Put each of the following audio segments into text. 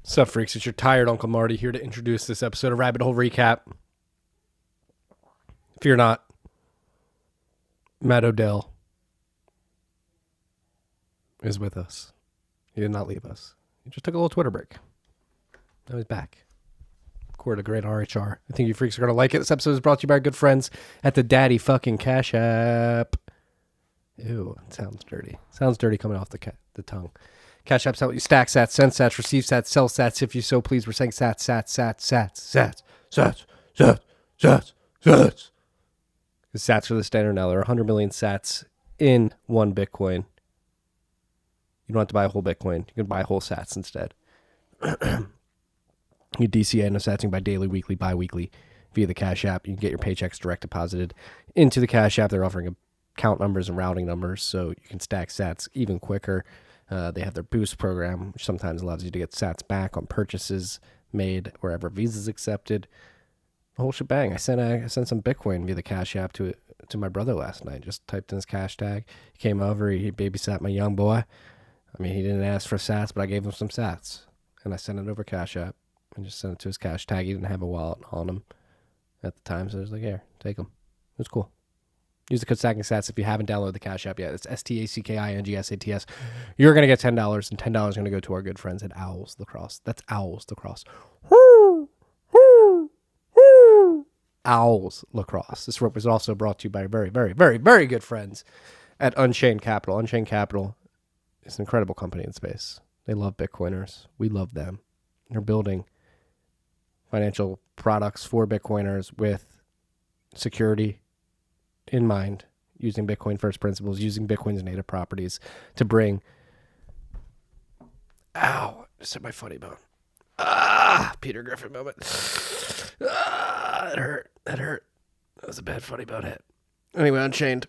Sup, freaks? It's your tired Uncle Marty here to introduce this episode of Rabbit Hole Recap. Fear not, Matt Odell is with us. He did not leave us. He just took a little Twitter break. Now he's back. Recorded a great RHR. I think you freaks are going to like it. This episode is brought to you by our good friends at the Daddy fucking Cash App. Ew, it sounds dirty. Sounds dirty coming off the tongue. Cash App's how you stack sats, send sats, receive sats, sell sats. If you so please, we're saying sats, sats, sats, sats, sats, sats, sats, sats, sats. Because sats are the standard now. There are 100 million sats in one Bitcoin. You don't have to buy a whole Bitcoin. You can buy whole sats instead. You DCA no sats, you can buy daily, weekly, bi-weekly via the Cash App. You can get your paychecks direct deposited into the Cash App. They're offering account numbers and routing numbers, so you can stack sats even quicker. They have their Boost program, which sometimes allows you to get sats back on purchases made wherever Visa's accepted. The whole shebang. I sent some Bitcoin via the Cash App to my brother last night. Just typed in his cash tag. He came over. He babysat my young boy. I mean, he didn't ask for sats, but I gave him some sats. And I sent it over Cash App and just sent it to his cash tag. He didn't have a wallet on him at the time, so I was like, here, take them. It was cool. Use the code STACKINGSATS if you haven't downloaded the Cash App yet. It's STACKINGSATS. You're going to get $10, and $10 is going to go to our good friends at Owls Lacrosse. That's Owls Lacrosse. Owls Lacrosse. This rope was also brought to you by very, very, very, very good friends at Unchained Capital. Unchained Capital is an incredible company in space. They love Bitcoiners. We love them. They're building financial products for Bitcoiners with security in mind, using Bitcoin first principles, using Bitcoin's native properties to bring... Ow, just hit my funny bone. Peter Griffin moment. That hurt. That was a bad funny bone hit. Anyway, Unchained,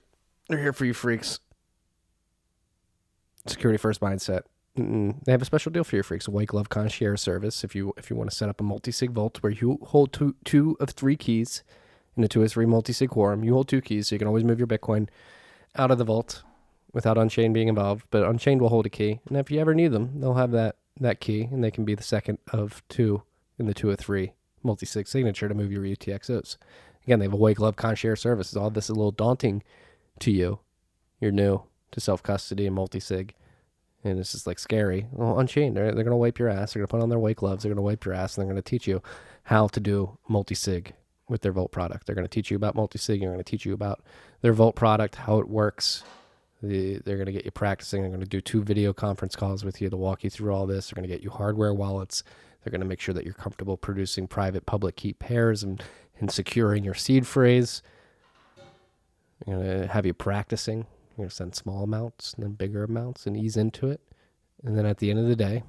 they're here for you freaks. Security first mindset. They have a special deal for your freaks, a white glove concierge service. If you want to set up a multi-sig vault where you hold two of three keys in a 2 of 3 multi-sig quorum, you hold 2 keys, so you can always move your Bitcoin out of the vault without Unchained being involved. But Unchained will hold a key, and if you ever need them, they'll have that key, and they can be the second of 2 in the 2 of 3 multi-sig signature to move your UTXOs. Again, they have a white glove concierge service. All this is a little daunting to you. You're new to self-custody and multi-sig, and it's just like scary. Well, Unchained, they're going to wipe your ass. They're going to put on their white gloves. They're going to wipe your ass, and they're going to teach you how to do multi-sig with their Vault product. They're going to teach you about multi-sig. They're going to teach you about their Vault product, how it works. They're going to get you practicing. They're going to do 2 video conference calls with you to walk you through all this. They're going to get you hardware wallets. They're going to make sure that you're comfortable producing private public key pairs and securing your seed phrase. They're going to have you practicing. You're going to send small amounts and then bigger amounts and ease into it. And then at the end of the day,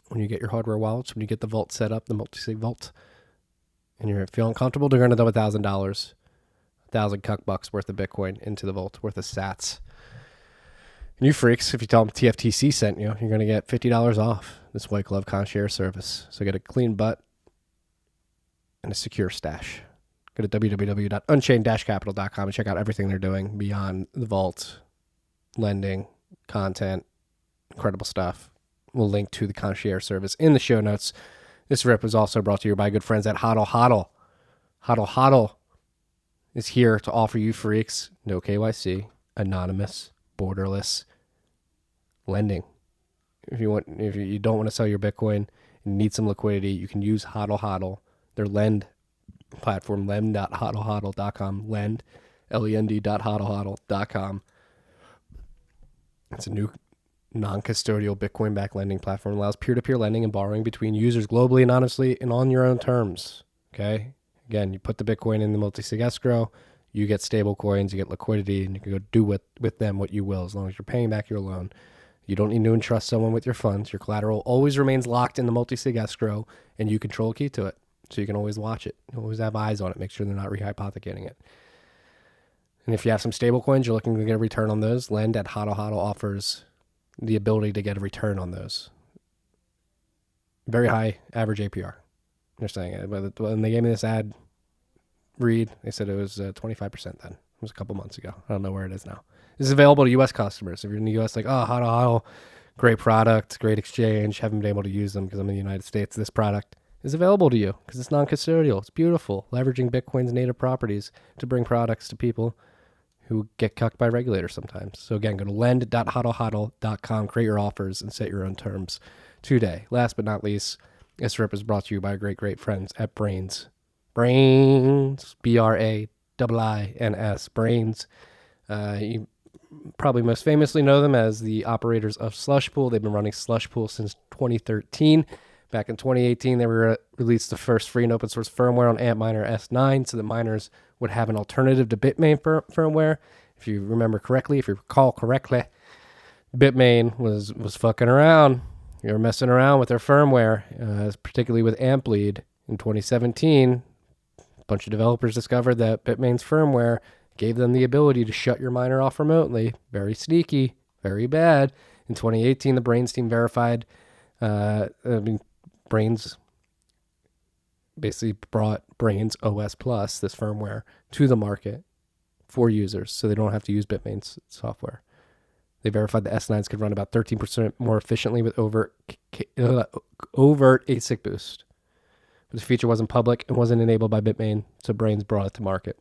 when you get your hardware wallets, when you get the Vault set up, the multi-sig Vault, and you're feeling comfortable, they're going to dump $1,000, $1,000 worth of Bitcoin into the Vault, worth of sats. And you freaks, if you tell them TFTC sent you, you're going to get $50 off this white glove concierge service. So get a clean butt and a secure stash. Go to www.unchained-capital.com and check out everything they're doing beyond the Vault, lending, content, incredible stuff. We'll link to the concierge service in the show notes. This rip was also brought to you by good friends at Hodl Hodl. Hodl Hodl is here to offer you freaks no KYC, anonymous, borderless lending. If you don't want to sell your Bitcoin and need some liquidity, you can use Hodl Hodl, their lend platform, lend.hodlhodl.com, lend, lend.hodlhodl.com. It's a new non-custodial Bitcoin-backed lending platform. Allows peer-to-peer lending and borrowing between users globally, anonymously, and on your own terms. Okay? Again, you put the Bitcoin in the multi-sig escrow, you get stable coins, you get liquidity, and you can go do with them what you will as long as you're paying back your loan. You don't need to entrust someone with your funds. Your collateral always remains locked in the multi-sig escrow, and you control a key to it. So you can always watch it. You always have eyes on it. Make sure they're not rehypothecating it. And if you have some stable coins, you're looking to get a return on those, Lend at Hodl Hodl offers the ability to get a return on those. Very high average APR. They're saying it. But when they gave me this ad read, they said it was 25% then. It was a couple months ago. I don't know where it is now. This is available to U.S. customers. If you're in the U.S., like, oh, Hodl Hodl Great product, great exchange. Haven't been able to use them because I'm in the United States. This product is available to you because it's non-custodial. It's beautiful, leveraging Bitcoin's native properties to bring products to people who get cucked by regulators sometimes. So again, go to lend.hodlhodl.com, create your offers, and set your own terms today. Last but not least, this rip is brought to you by our great friends at Brains. Brains, Brains, Brains. You probably most famously know them as the operators of Slushpool. They've been running Slushpool since 2013. Back in 2018, they released the first free and open source firmware on Antminer S9 so that miners would have an alternative to Bitmain firmware. If you remember correctly, if you recall correctly, Bitmain was fucking around. They were messing around with their firmware, particularly with AmpLead. In 2017, a bunch of developers discovered that Bitmain's firmware gave them the ability to shut your miner off remotely. Very sneaky, very bad. In 2018, the Brains team verified, Brains basically brought Brains OS Plus, this firmware, to the market for users so they don't have to use Bitmain's software. They verified the S9s could run about 13% more efficiently with overt ASIC boost. But the feature wasn't public and wasn't enabled by Bitmain, so Brains brought it to market.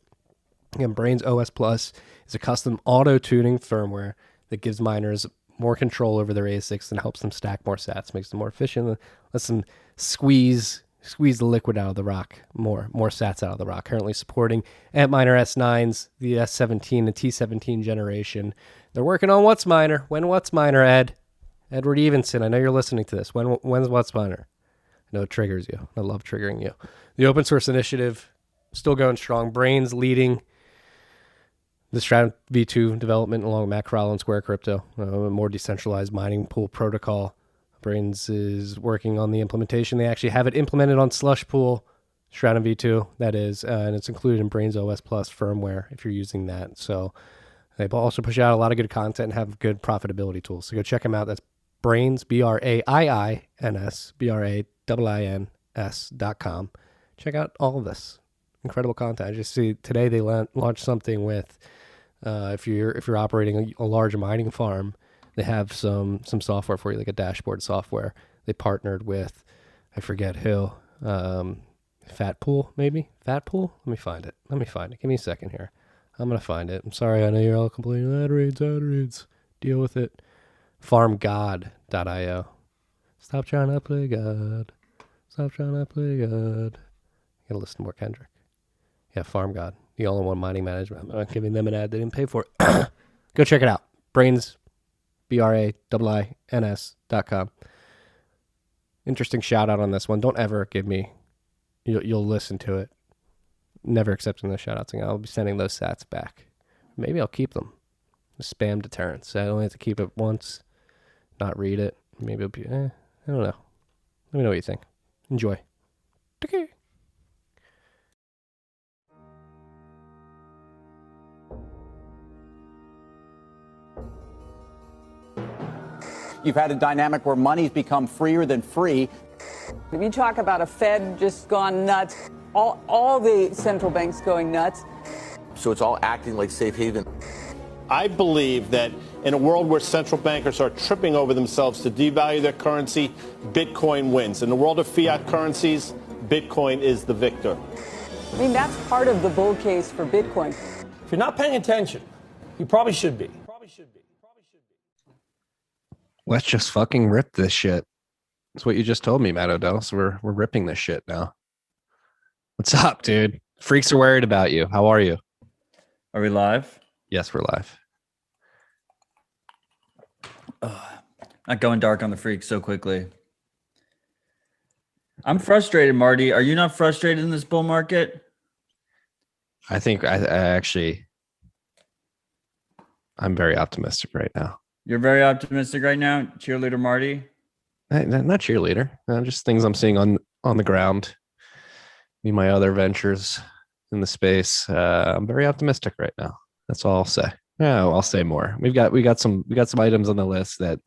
Again, Brains OS Plus is a custom auto-tuning firmware that gives miners more control over their ASICs and helps them stack more sats, makes them more efficient, lets them squeeze the liquid out of the rock, more sats out of the rock. Currently supporting Antminer S9s, the S17 and T17 generation. They're working on WhatsMiner. When WhatsMiner, Edward Evenson, I know you're listening to this. When's WhatsMiner? I know it triggers you. I love triggering you. The open source initiative, still going strong. Brains leading the Stratum V2 development along with Matt Corral and Square Crypto, a more decentralized mining pool protocol. Brains is working on the implementation. They actually have it implemented on Slushpool, Stratum V2, that is, and it's included in Brains OS Plus firmware if you're using that. So they also push out a lot of good content and have good profitability tools. So go check them out. That's Brains, BRAIINS, BRAIINS.com. Check out all of this incredible content. I just see today they launched something with if you're operating a large mining farm, they have some software for you, like a dashboard software. They partnered with, I forget who, Fatpool maybe? Fatpool? Let me find it. Give me a second here. I'm gonna find it. I'm sorry, I know you're all complaining. Ad reads. Deal with it. Farmgod.io. Stop trying to play God. Gotta listen to more Kendrick. Yeah, FarmGod, the all-in-one mining management. I'm not giving them an ad they didn't pay for it. Go check it out. Brains, BRAIINS.com. Interesting shout out on this one. Don't ever give me, you'll listen to it. Never accepting those shout outs. I'll be sending those sats back. Maybe I'll keep them. Spam deterrence. I only have to keep it once, not read it. Maybe it'll be, I don't know. Let me know what you think. Enjoy. Okay. You've had a dynamic where money's become freer than free. If you talk about a Fed just gone nuts, all the central banks going nuts. So it's all acting like safe haven. I believe that in a world where central bankers are tripping over themselves to devalue their currency, Bitcoin wins. In the world of fiat currencies, Bitcoin is the victor. I mean, that's part of the bull case for Bitcoin. If you're not paying attention, you probably should be. Let's just fucking rip this shit. That's what you just told me, Matt Odell. So we're ripping this shit now. What's up, dude? Freaks are worried about you. How are you? Are we live? Yes, we're live. Not going dark on the freaks so quickly. I'm frustrated, Marty. Are you not frustrated in this bull market? I think I actually, I'm very optimistic right now. You're very optimistic right now, cheerleader Marty? Not cheerleader. Just things I'm seeing on the ground. Me, my other ventures in the space. I'm very optimistic right now. That's all I'll say. No, I'll say more. We got some items on the list that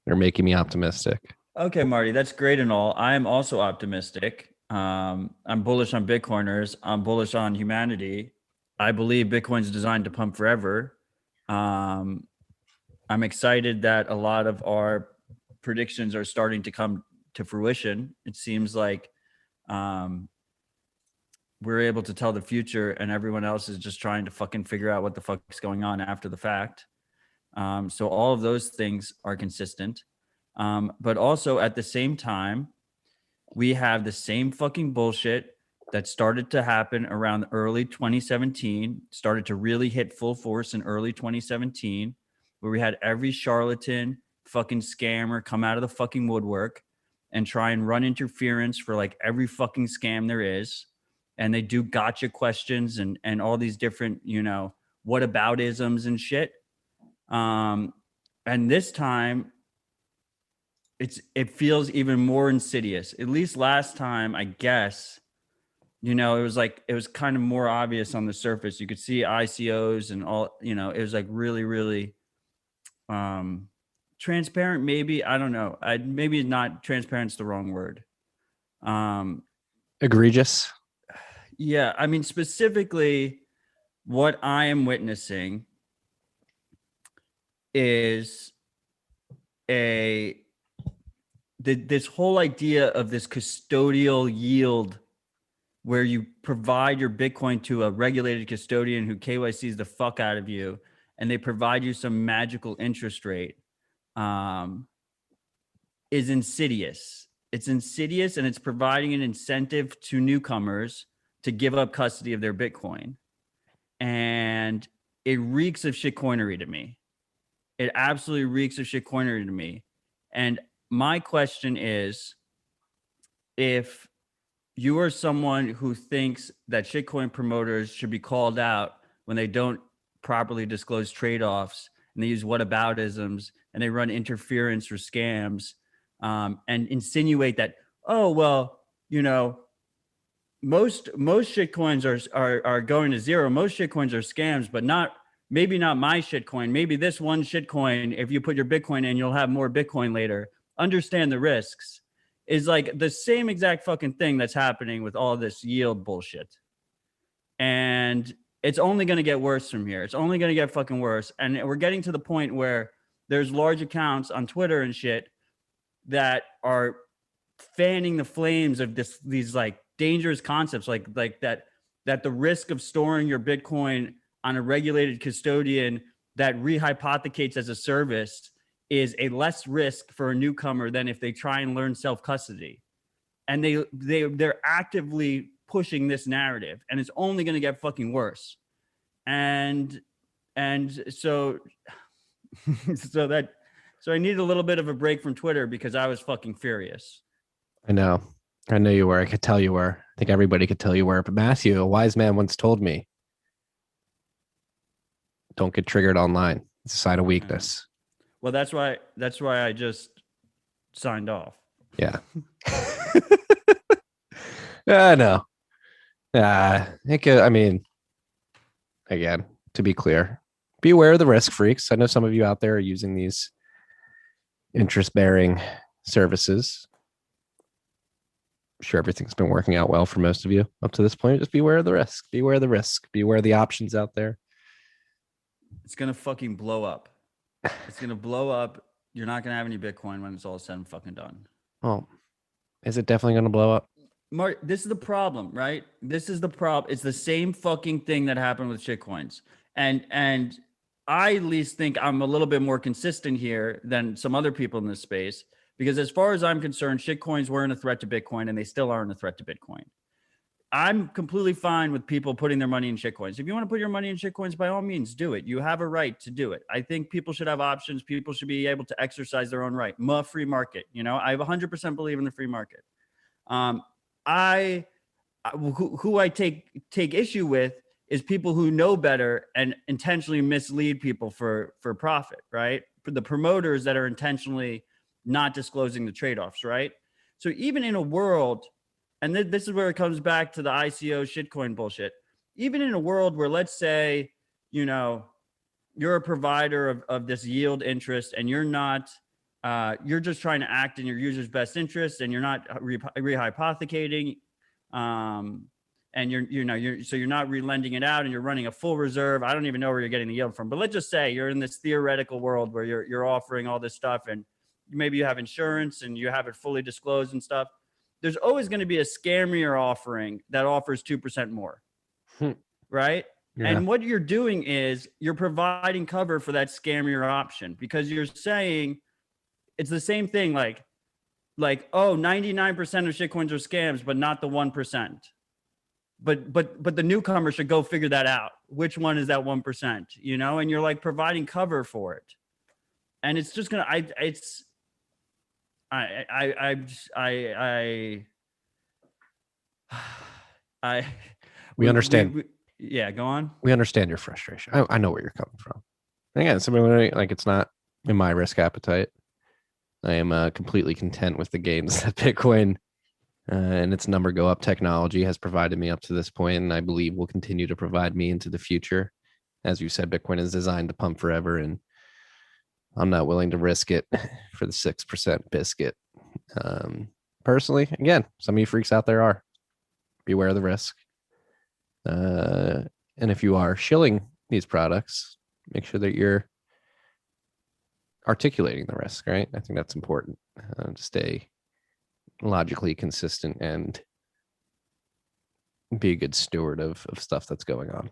are making me optimistic. Okay, Marty, that's great and all. I am also optimistic. I'm bullish on Bitcoiners. I'm bullish on humanity. I believe Bitcoin's designed to pump forever. I'm excited that a lot of our predictions are starting to come to fruition. It seems like we're able to tell the future, and everyone else is just trying to fucking figure out what the fuck's going on after the fact. So all of those things are consistent. But also at the same time, we have the same fucking bullshit that started to happen around early 2017, started to really hit full force in early 2017, where we had every charlatan fucking scammer come out of the fucking woodwork and try and run interference for like every fucking scam there is. And they do gotcha questions and all these different, you know, whataboutisms and shit. And this time it feels even more insidious. At least last time, I guess, you know, it was kind of more obvious on the surface. You could see ICOs and all, you know, it was like really, really transparent. Maybe, I don't know. Maybe not transparent's the wrong word. Egregious. Yeah. I mean, specifically what I am witnessing is this whole idea of this custodial yield where you provide your Bitcoin to a regulated custodian who KYCs the fuck out of you, and they provide you some magical interest rate, is insidious. It's insidious, and it's providing an incentive to newcomers to give up custody of their Bitcoin. And it reeks of shitcoinery to me. It absolutely reeks of shitcoinery to me. And my question is, if you are someone who thinks that shitcoin promoters should be called out when they don't properly disclose trade-offs and they use whataboutisms and they run interference or scams, and insinuate that, oh, well, you know, most shitcoins are going to zero. Most shitcoins are scams, but maybe not my shitcoin. Maybe this one shitcoin, if you put your Bitcoin in, you'll have more Bitcoin later. Understand the risks, is like the same exact fucking thing that's happening with all this yield bullshit. And it's only going to get worse from here. It's only going to get fucking worse. And we're getting to the point where there's large accounts on Twitter and shit that are fanning the flames of these like dangerous concepts, like that the risk of storing your Bitcoin on a regulated custodian that rehypothecates as a service is a less risk for a newcomer than if they try and learn self-custody. And they're actively pushing this narrative, and it's only going to get fucking worse. And so I needed a little bit of a break from Twitter because I was fucking furious. I know you were. I could tell you were. I think everybody could tell you were. But Matthew, a wise man, once told me, don't get triggered online. It's a sign of weakness. Well, that's why I just signed off. Yeah. I know. I mean, again, to be clear, be aware of the risk, freaks. I know some of you out there are using these interest-bearing services. I'm sure everything's been working out well for most of you up to this point. Just be aware of the risk. Be aware of the risk. Be aware of the options out there. It's going to fucking blow up. It's going to blow up. You're not going to have any Bitcoin when it's all said and fucking done. Oh, is it definitely going to blow up? Mark, this is the problem, right? This is the problem. It's the same fucking thing that happened with shitcoins. And I at least think I'm a little bit more consistent here than some other people in this space, because as far as I'm concerned, shitcoins weren't a threat to Bitcoin, and they still aren't a threat to Bitcoin. I'm completely fine with people putting their money in shitcoins. If you want to put your money in shitcoins, by all means, do it. You have a right to do it. I think people should have options. People should be able to exercise their own right. Free market. You know, I 100% believe in the free market. Who I take issue with is people who know better and intentionally mislead people for profit, right? For the promoters that are intentionally not disclosing the trade-offs, right? So even in a world, and this is where it comes back to the ICO shitcoin bullshit, even in a world where, let's say, you know, you're a provider of this yield interest, and you're not, you're just trying to act in your user's best interest, and you're not rehypothecating, and you're not relending it out, and you're running a full reserve. I don't even know where you're getting the yield from, but let's just say you're in this theoretical world where you're offering all this stuff, and maybe you have insurance and you have it fully disclosed and stuff. There's always going to be a scammier offering that offers 2% more. Right. Yeah. And what you're doing is you're providing cover for that scammier option, because you're saying it's the same thing. Like, oh, 99% of shitcoins are scams, but not the 1%. But the newcomer should go figure that out. Which one is that 1%, you know? And you're like providing cover for it. And it's just going to, we understand. Yeah, go on. We understand your frustration. I know where you're coming from. Again, somebody like, it's not in my risk appetite. I am completely content with the gains that Bitcoin and its number go up technology has provided me up to this point, and I believe will continue to provide me into the future. As you said, Bitcoin is designed to pump forever, and I'm not willing to risk it for the 6% biscuit. Personally, again, some of you freaks out there are. Beware of the risk. And if you are shilling these products, make sure that you're articulating the risk, right? I think that's important to stay logically consistent and be a good steward of stuff that's going on,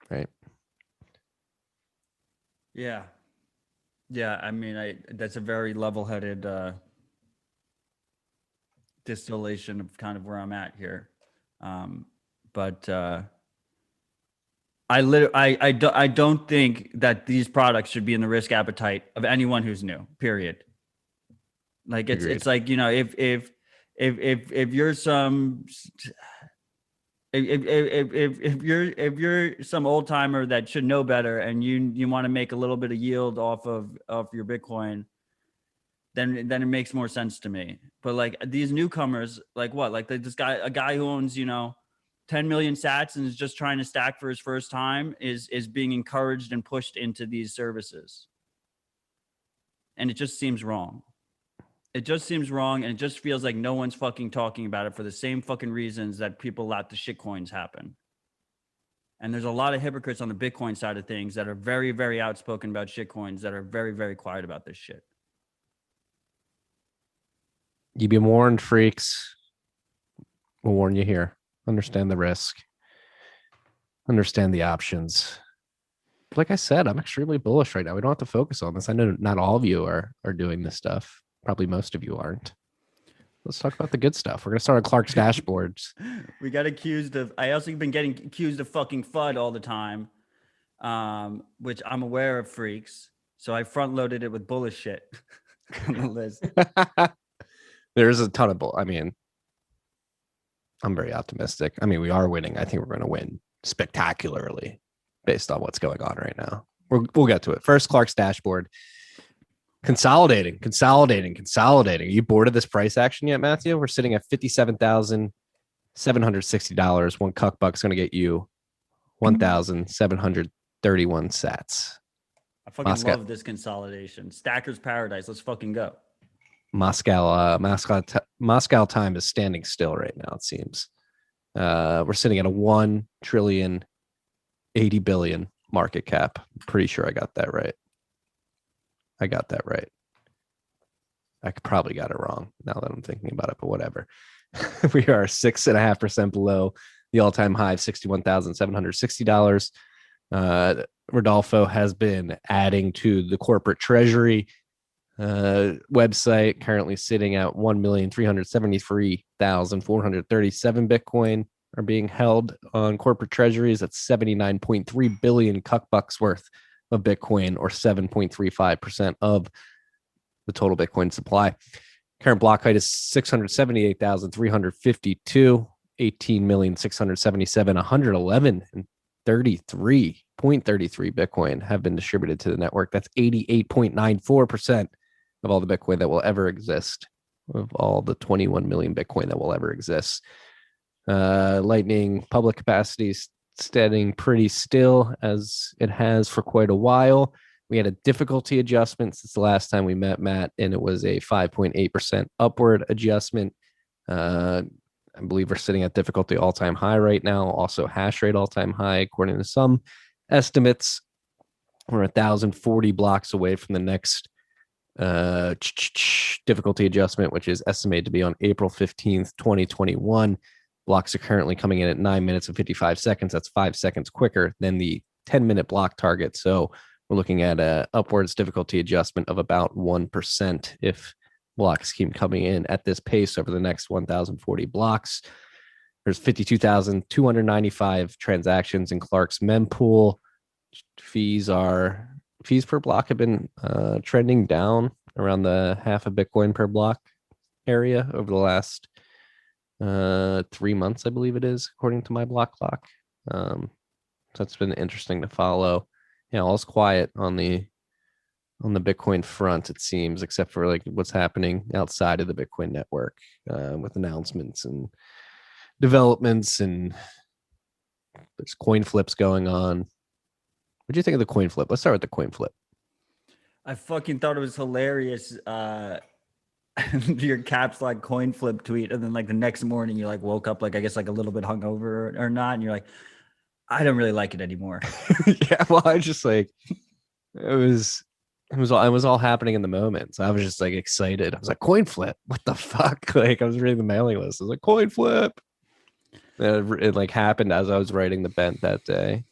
right? Yeah. I mean, that's a very level-headed distillation of kind of where I'm at here. But I don't think that these products should be in the risk appetite of anyone who's new, period. Like it's like, you know, if you're some, if you're some old timer that should know better and you want to make a little bit of yield off of your Bitcoin, then it makes more sense to me. But like these newcomers, like what, like this guy, a guy who owns, you know, 10 million sats and is just trying to stack for his first time is being encouraged and pushed into these services. And it just seems wrong. It just seems wrong. And it just feels like no one's fucking talking about it for the same fucking reasons that people let the shitcoins happen. And there's a lot of hypocrites on the Bitcoin side of things that are very, very outspoken about shitcoins that are very, very quiet about this shit. You be warned, freaks. We'll warn you here. Understand the risk. Understand the options. But like I said, I'm extremely bullish right now. We don't have to focus on this. I know not all of you are doing this stuff. Probably most of you aren't. Let's talk about the good stuff. We're going to start on Clark's dashboards. We got accused of, I also been getting accused of fucking FUD all the time, which I'm aware of, freaks. So I front loaded it with bullish shit on the list. There's a ton of bull. I mean, I'm very optimistic. I mean, we are winning. I think we're going to win spectacularly based on what's going on right now. We'll get to it. First, Clark's dashboard. Consolidating. Are you bored of this price action yet, Matthew? We're sitting at $57,760. One cuck buck's going to get you 1,731 sats. I fucking love this consolidation. Stacker's paradise. Let's fucking go. Moscow time is standing still right now, it seems. We're sitting at a 1,080,000,000,000 market cap. I'm pretty sure I got that right. I probably got it wrong now that I'm thinking about it, but whatever. We are 6.5% below the all-time high of $61,760. Rodolfo has been adding to the corporate treasury website, currently sitting at 1,373,437 Bitcoin are being held on corporate treasuries. That's 79.3 billion cuck bucks worth of Bitcoin, or 7.35% of the total Bitcoin supply. Current block height is 678,352, 18,677,111, 111 and 33.33 Bitcoin have been distributed to the network. That's 88.94% of all the Bitcoin that will ever exist, of all the 21 million Bitcoin that will ever exist. Lightning public capacity standing pretty still, as it has for quite a while. We had a difficulty adjustment since the last time we met, Matt, and it was a 5.8% upward adjustment. I believe we're sitting at difficulty all-time high right now. Also hash rate all-time high, according to some estimates. We're 1,040 blocks away from the next difficulty adjustment, which is estimated to be on April 15th, 2021. Blocks are currently coming in at 9 minutes and 55 seconds. That's 5 seconds quicker than the 10-minute block target. So we're looking at a upwards difficulty adjustment of about 1% if blocks keep coming in at this pace over the next 1,040 blocks. There's 52,295 transactions in Clark's mempool. Fees per block have been trending down around the half a Bitcoin per block area over the last 3 months, I believe it is, according to my block clock. So it's been interesting to follow. Yeah, all's quiet on the Bitcoin front, it seems, except for like what's happening outside of the Bitcoin network with announcements and developments, and there's coin flips going on. What do you think of the coin flip? Let's start with the coin flip. I fucking thought it was hilarious. Your caps lock coin flip tweet, and then like the next morning you like woke up like I guess like a little bit hungover or not, and you're like, I don't really like it anymore. Yeah, well, I just like it was all happening in the moment, so I was just like excited. I was like, coin flip, what the fuck? Like I was reading the mailing list. I was like, coin flip. And it like happened as I was writing the bent that day.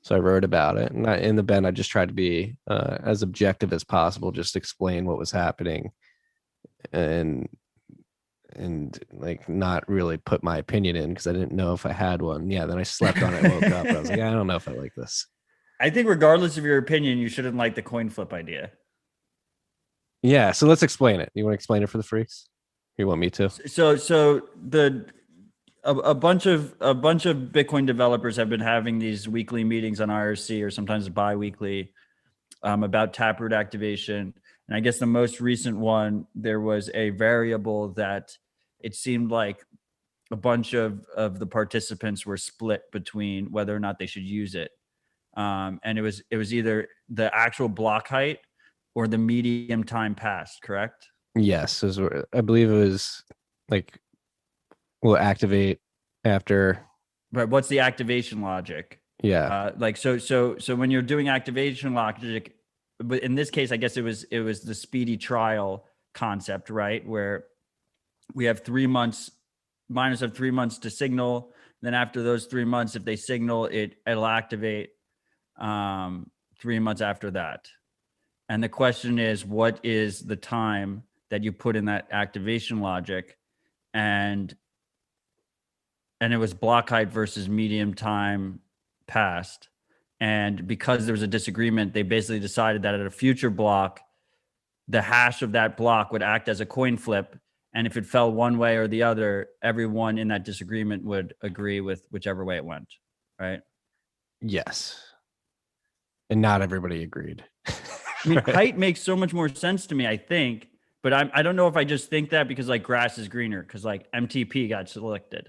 So I wrote about it, and in the bend, I just tried to be as objective as possible, just explain what was happening, and like not really put my opinion in because I didn't know if I had one. Yeah, then I slept on it, woke up, and I was like, I don't know if I like this. I think regardless of your opinion, you shouldn't like the coin flip idea. Yeah, so let's explain it. You want to explain it for the freaks? You want me to? So a bunch of Bitcoin developers have been having these weekly meetings on IRC, or sometimes bi-weekly, about Taproot activation. And I guess the most recent one, there was a variable that it seemed like a bunch of the participants were split between whether or not they should use it. And it was either the actual block height or the medium time passed, correct? Yes, I believe it was like will activate after. But what's the activation logic? Yeah. Like so when you're doing activation logic, but in this case, I guess it was the speedy trial concept, right? Where we have 3 months, miners have 3 months to signal. Then after those 3 months, if they signal, it'll activate 3 months after that. And the question is, what is the time that you put in that activation logic? And it was block height versus medium time passed. And because there was a disagreement, they basically decided that at a future block, the hash of that block would act as a coin flip. And if it fell one way or the other, everyone in that disagreement would agree with whichever way it went, right? Yes. And not everybody agreed. I mean, height makes so much more sense to me, I think. But I don't know if I just think that because like grass is greener, because like MTP got selected.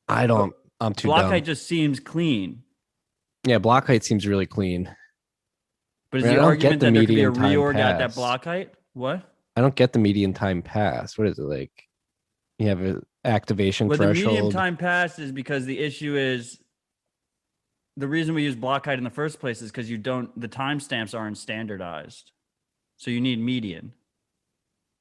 I'm too block dumb. height just seems clean. Yeah, block height seems really clean. But is I the don't argument get the that there could be a median time reorg at that pass. block height? What? I don't get the median time pass. What is it like? You have an activation threshold. The medium time pass is because the issue is the reason we use block height in the first place is because the timestamps aren't standardized. So you need median.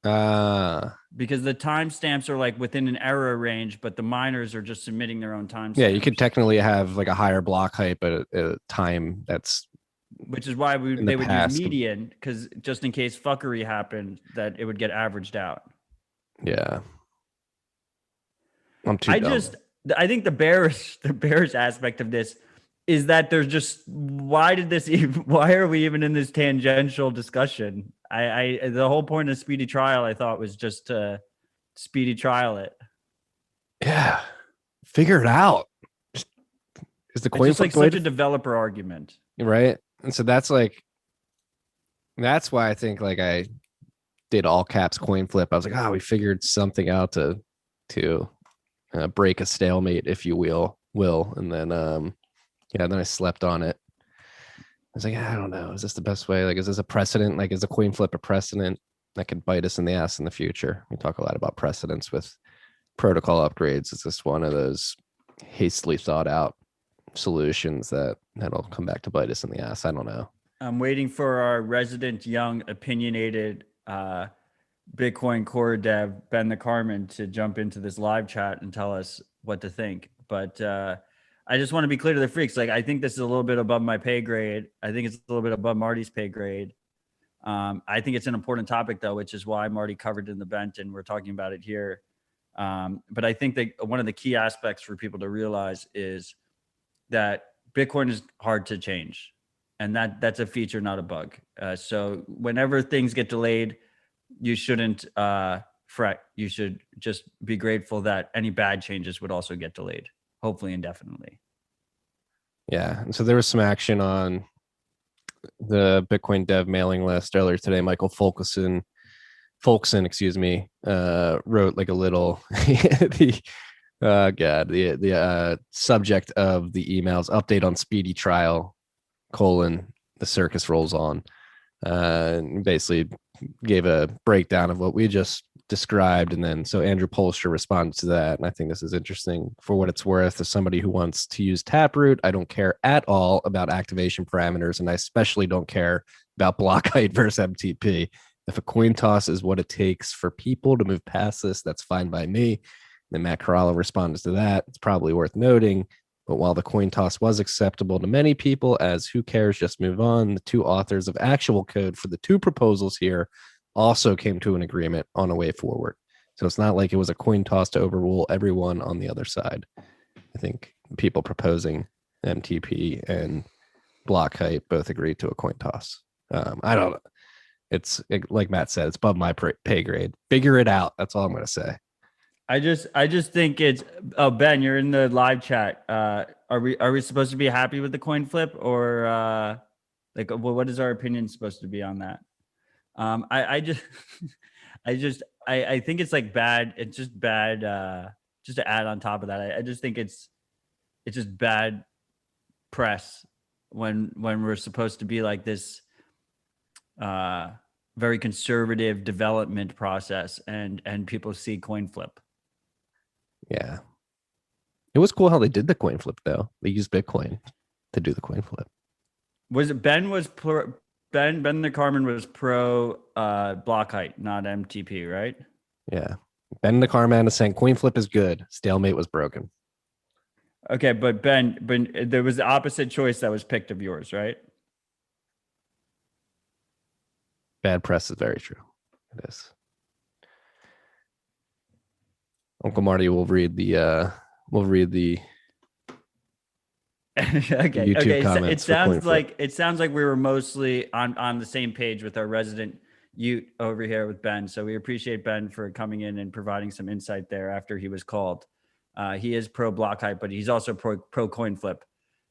Because the timestamps are like within an error range, but the miners are just submitting their own timestamps. Yeah, you could technically have like a higher block height, but a time that's. Which is why they would use median, because just in case fuckery happened, that it would get averaged out. Yeah. I'm too dumb. I think the bearish aspect of this is that there's just why are we even in this tangential discussion? The whole point of speedy trial, I thought, was just to speedy trial it. Yeah, figure it out. Is the coin flip like such a developer argument, right? And so that's why I think like I did all caps coin flip. I was like, we figured something out to break a stalemate, if you will. And then then I slept on it. I was like, I don't know. Is this the best way? Like, is this a precedent? Like, is the coin flip a precedent that could bite us in the ass in the future? We talk a lot about precedents with protocol upgrades. Is this one of those hastily thought out solutions that'll come back to bite us in the ass? I don't know. I'm waiting for our resident young opinionated Bitcoin core dev, Ben the Carmen, to jump into this live chat and tell us what to think. But I just want to be clear to the freaks. Like, I think this is a little bit above my pay grade. I think it's a little bit above Marty's pay grade. I think it's an important topic, though, which is why Marty covered it in the bent and we're talking about it here. But I think that one of the key aspects for people to realize is that Bitcoin is hard to change. And that's a feature, not a bug. So whenever things get delayed, you shouldn't fret. You should just be grateful that any bad changes would also get delayed, hopefully indefinitely. Yeah. And so there was some action on the Bitcoin dev mailing list earlier today. Michael Folkson, excuse me, wrote like a little the subject of the emails: update on speedy trial, the circus rolls on. And basically gave a breakdown of what we just described. And then so Andrew Polster responded to that. And I think this is interesting. For what it's worth, as somebody who wants to use Taproot, I don't care at all about activation parameters. And I especially don't care about block height versus MTP. If a coin toss is what it takes for people to move past this, that's fine by me. Then Matt Corallo responded to that. It's probably worth noting. But while the coin toss was acceptable to many people as who cares, just move on, the two authors of actual code for the two proposals here also came to an agreement on a way forward. So it's not like it was a coin toss to overrule everyone on the other side. I think people proposing MTP and block height both agreed to a coin toss. I don't know. Like Matt said, it's above my pay grade. Figure it out. That's all I'm going to say. I just think it's, oh, Ben, you're in the live chat. Are we supposed to be happy with the coin flip, or like, well, what is our opinion supposed to be on that? I think it's like bad. It's just bad. Just to add on top of that, I just think it's just bad press when we're supposed to be like this very conservative development process and people see coin flip. Yeah. It was cool how they did the coin flip, though. They used Bitcoin to do the coin flip. Was it Ben the Carmen was pro block height, not MTP, right? Yeah. Ben the Carman is saying coin flip is good. Stalemate was broken. Okay, but Ben, there was the opposite choice that was picked of yours, right? Bad press is very true. It is. Uncle Marty will read the YouTube comments. It sounds like we were mostly on the same page with our resident Ute over here with Ben. So we appreciate Ben for coming in and providing some insight there after he was called. He is pro block height, but he's also pro coin flip.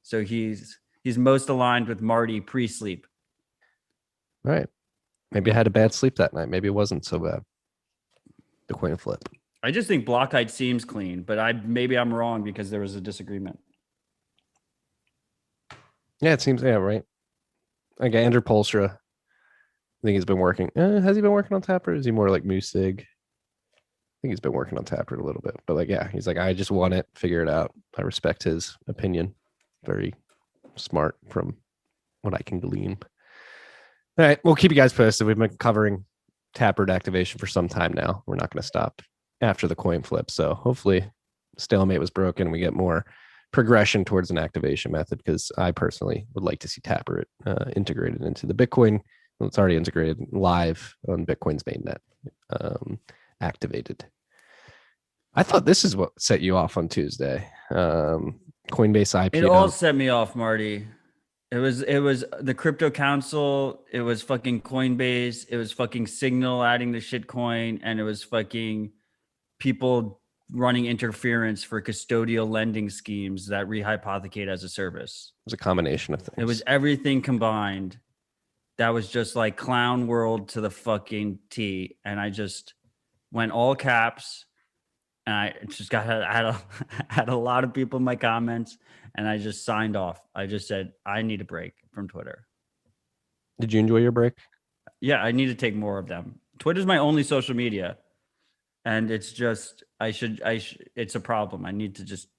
So he's most aligned with Marty pre-sleep. Right. Maybe I had a bad sleep that night. Maybe it wasn't so bad. The coin flip. I just think block height seems clean, but maybe I'm wrong because there was a disagreement. Yeah, it seems, yeah, right. Okay, Andrew Polstra. I think he's been working. Has he been working on Taproot? Is he more like Musig? I think he's been working on Taproot a little bit. But like, yeah, he's like, I just want it, figure it out. I respect his opinion. Very smart from what I can glean. All right, we'll keep you guys posted. We've been covering Taproot activation for some time now. We're not going to stop after the coin flip. So hopefully stalemate was broken and we get more progression towards an activation method, because I personally would like to see Taproot integrated into the Bitcoin. Well, it's already integrated live on Bitcoin's mainnet, activated. I thought this is what set you off on Tuesday. Coinbase IPO. It all set me off, Marty. It was the crypto council. It was fucking Coinbase. It was fucking Signal adding the shitcoin, and it was fucking people running interference for custodial lending schemes that rehypothecate as a service. It was a combination of things. It was everything combined. That was just like clown world to the fucking T. And I just went all caps, and I just had a lot of people in my comments, and I just signed off. I just said, I need a break from Twitter. Did you enjoy your break? Yeah, I need to take more of them. Twitter's my only social media. And it's just, it's a problem. I need to just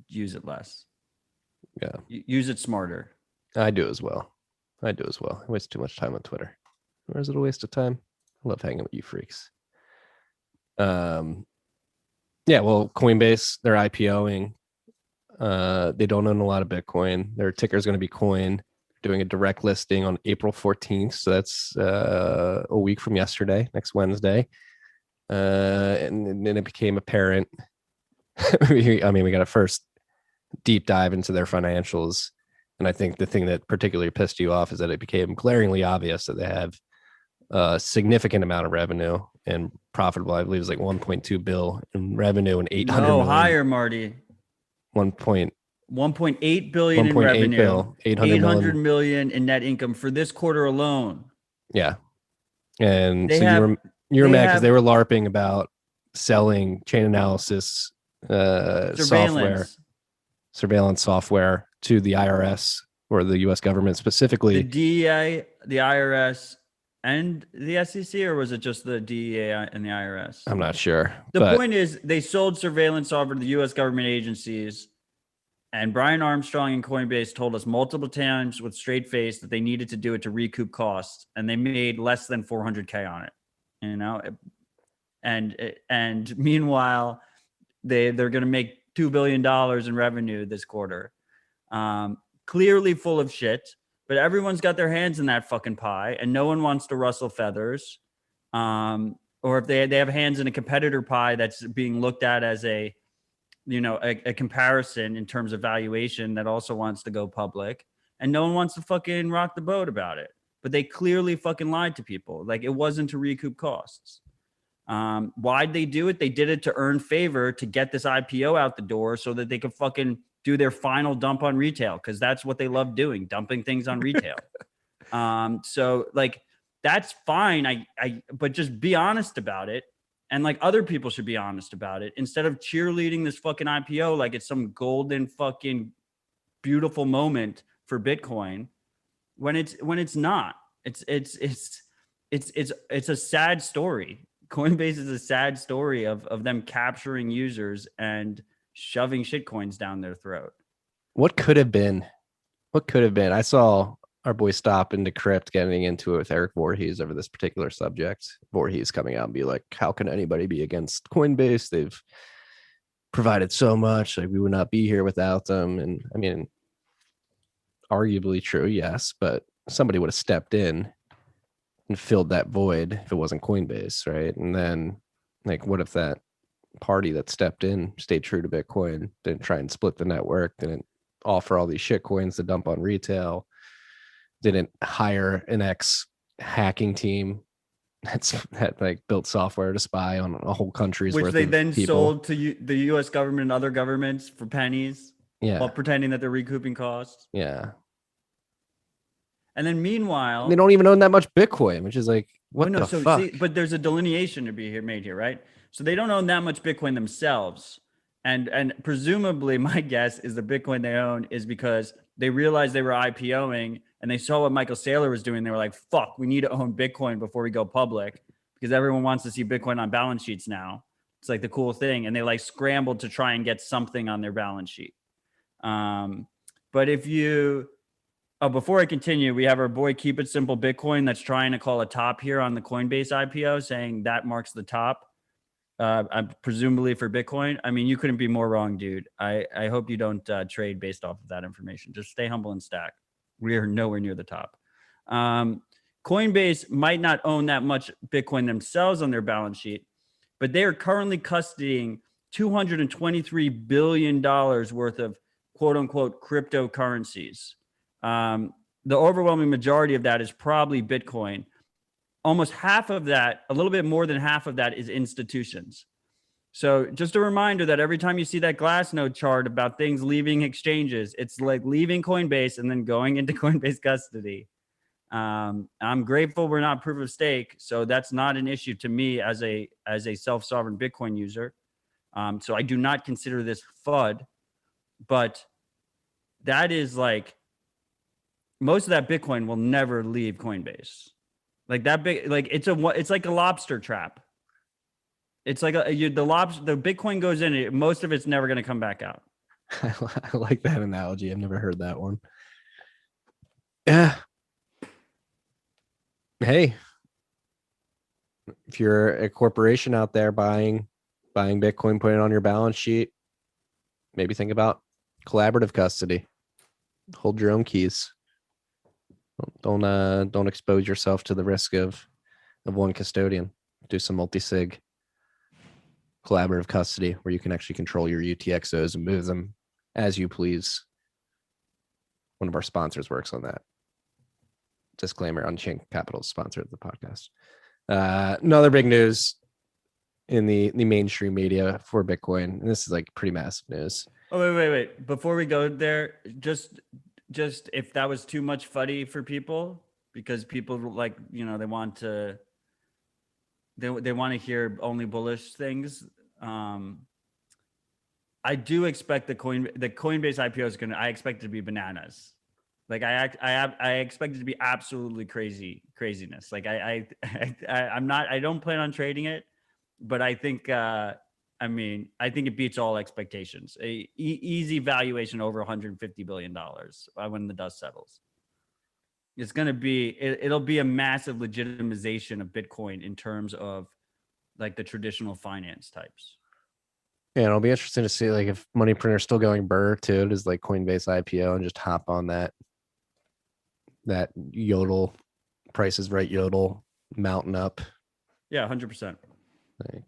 use it less. Yeah. Use it smarter. I do as well. I do as well. I waste too much time on Twitter. Or is it a waste of time? I love hanging with you freaks. Yeah, well, Coinbase, they're IPOing. They don't own a lot of Bitcoin. Their ticker is going to be Coin. Doing a direct listing on April 14th. So that's a week from yesterday, next Wednesday. And then it became apparent. We got to first deep dive into their financials. And I think the thing that particularly pissed you off is that it became glaringly obvious that they have a significant amount of revenue and profitable. I believe it's like 1.2 bill in revenue and 800 No, million. higher, Marty. 1.8 billion in revenue, bill, 800 million in net income for this quarter alone. Yeah. And They so have- you were mad because have- they were LARPing about selling chain analysis surveillance software to the IRS or the US government The specifically. DEA, the IRS, and the SEC, or was it just the DEA and the IRS? I'm not sure. The point is, they sold surveillance software to the U.S. government agencies, and Brian Armstrong and Coinbase told us multiple times with straight face that they needed to do it to recoup costs, and they made less than 400K on it. You know, and meanwhile, they're going to make $2 billion in revenue this quarter. Clearly full of shit, but everyone's got their hands in that fucking pie, and no one wants to rustle feathers. Or if they have hands in a competitor pie that's being looked at as a comparison in terms of valuation that also wants to go public, and no one wants to fucking rock the boat about it. But they clearly fucking lied to people. Like, it wasn't to recoup costs. Why'd they do it? They did it to earn favor, to get this IPO out the door so that they could fucking do their final dump on retail, because that's what they love doing, dumping things on retail. So like, that's fine. But just be honest about it. And like, other people should be honest about it instead of cheerleading this fucking IPO like it's some golden fucking beautiful moment for Bitcoin when it's not. It's a sad story. Coinbase is a sad story of them capturing users and shoving shitcoins down their throat. What could have been? I saw our boy Stop and Decrypt getting into it with Eric Voorhees over this particular subject. Voorhees coming out and be like, how can anybody be against Coinbase? They've provided so much. Like, we would not be here without them. And I mean, arguably true, yes, but somebody would have stepped in and filled that void if it wasn't Coinbase, right? And then, like, what if that party that stepped in stayed true to Bitcoin, didn't try and split the network, didn't offer all these shit coins to dump on retail, didn't hire an hacking team that like built software to spy on a whole country's which worth they of then people. sold to the U.S. government and other governments for pennies, while pretending that they're recouping costs. Yeah. And then meanwhile, they don't even own that much Bitcoin, which is like, what the fuck? See, but there's a delineation to be made here, right? So they don't own that much Bitcoin themselves. And presumably my guess is the Bitcoin they own is because they realized they were IPOing and they saw what Michael Saylor was doing. They were like, fuck, we need to own Bitcoin before we go public, because everyone wants to see Bitcoin on balance sheets now. It's like the cool thing. And they like scrambled to try and get something on their balance sheet. But if you... Oh, before I continue, we have our boy Keep It Simple Bitcoin that's trying to call a top here on the Coinbase IPO, saying that marks the top, presumably for Bitcoin. I mean, you couldn't be more wrong, dude. I hope you don't trade based off of that information. Just stay humble and stack. We are nowhere near the top. Coinbase might not own that much Bitcoin themselves on their balance sheet, but they are currently custodying $223 billion worth of quote unquote cryptocurrencies. The overwhelming majority of that is probably Bitcoin. Almost half of that, a little bit more than half of that, is institutions. So just a reminder that every time you see that Glassnode chart about things leaving exchanges, it's like leaving Coinbase and then going into Coinbase custody. I'm grateful we're not proof of stake, so that's not an issue to me as a self-sovereign Bitcoin user. So I do not consider this FUD, but that is like, most of that Bitcoin will never leave Coinbase. Like that big, like it's like a lobster trap. It's like the Bitcoin goes in, most of it's never going to come back out. I like that analogy. I've never heard that one. Yeah. Hey, if you're a corporation out there buying Bitcoin, putting it on your balance sheet, maybe think about collaborative custody. Hold your own keys. Don't expose yourself to the risk of one custodian. Do some multi-sig collaborative custody where you can actually control your UTXOs and move them as you please. One of our sponsors works on that. Disclaimer: Unchained Capital sponsored the podcast. Another big news in the mainstream media for Bitcoin, and this is like pretty massive news. Oh, wait. Before we go there, just if that was too much fuddy for people, because people like, they want to hear only bullish things. I do expect the Coinbase IPO is I expect it to be bananas. Like I expect it to be absolutely craziness. Like I don't plan on trading it, but I think I think it beats all expectations. Easy valuation over $150 billion when the dust settles. It's going to be, it'll be a massive legitimization of Bitcoin in terms of like the traditional finance types. Yeah, it'll be interesting to see like if money printer's still going burr too. Does like Coinbase IPO and just hop on that yodel prices right yodel mountain up. Yeah, 100%. Like,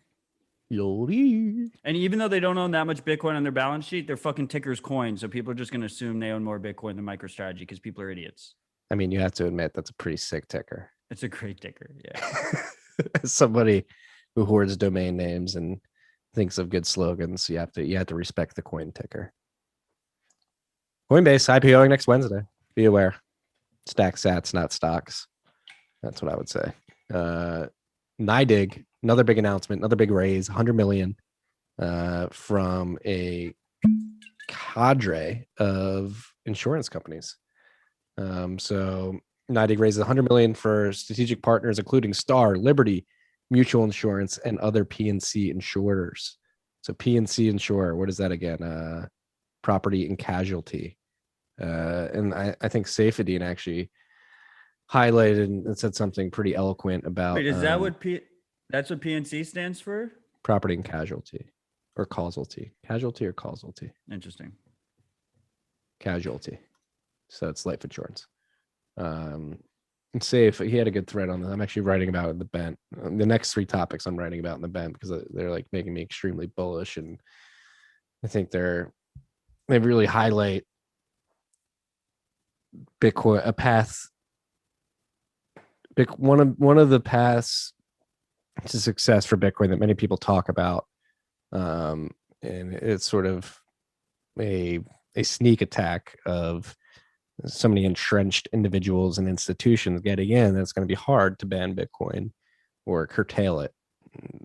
yodel. And even though they don't own that much Bitcoin on their balance sheet, their fucking ticker's coin. So people are just going to assume they own more Bitcoin than MicroStrategy because people are idiots. I mean, you have to admit that's a pretty sick ticker. It's a great ticker. Yeah. As somebody who hoards domain names and thinks of good slogans, you have to respect the coin ticker. Coinbase IPOing next Wednesday. Be aware. Stack sats, not stocks. That's what I would say. NYDIG, another big announcement, another big raise, 100 million from a cadre of insurance companies. So NYDIG raises 100 million for strategic partners, including Star, Liberty, Mutual Insurance, and other PNC insurers. So PNC insurer, what is that again? Property and casualty. And I think Saifedean actually highlighted and said something pretty eloquent about. Wait, is that that's what PNC stands for? Property and casualty, or causalty. Casualty or causalty? Interesting. Casualty. So it's life insurance. And Safe, he had a good thread on this. I'm actually writing about it in the Bent. The next three topics I'm writing about in the Bent because they're like making me extremely bullish, and I think they really highlight Bitcoin, a path. One of the paths to success for Bitcoin that many people talk about, and it's sort of a sneak attack of so many entrenched individuals and institutions getting in. That's going to be hard to ban Bitcoin or curtail it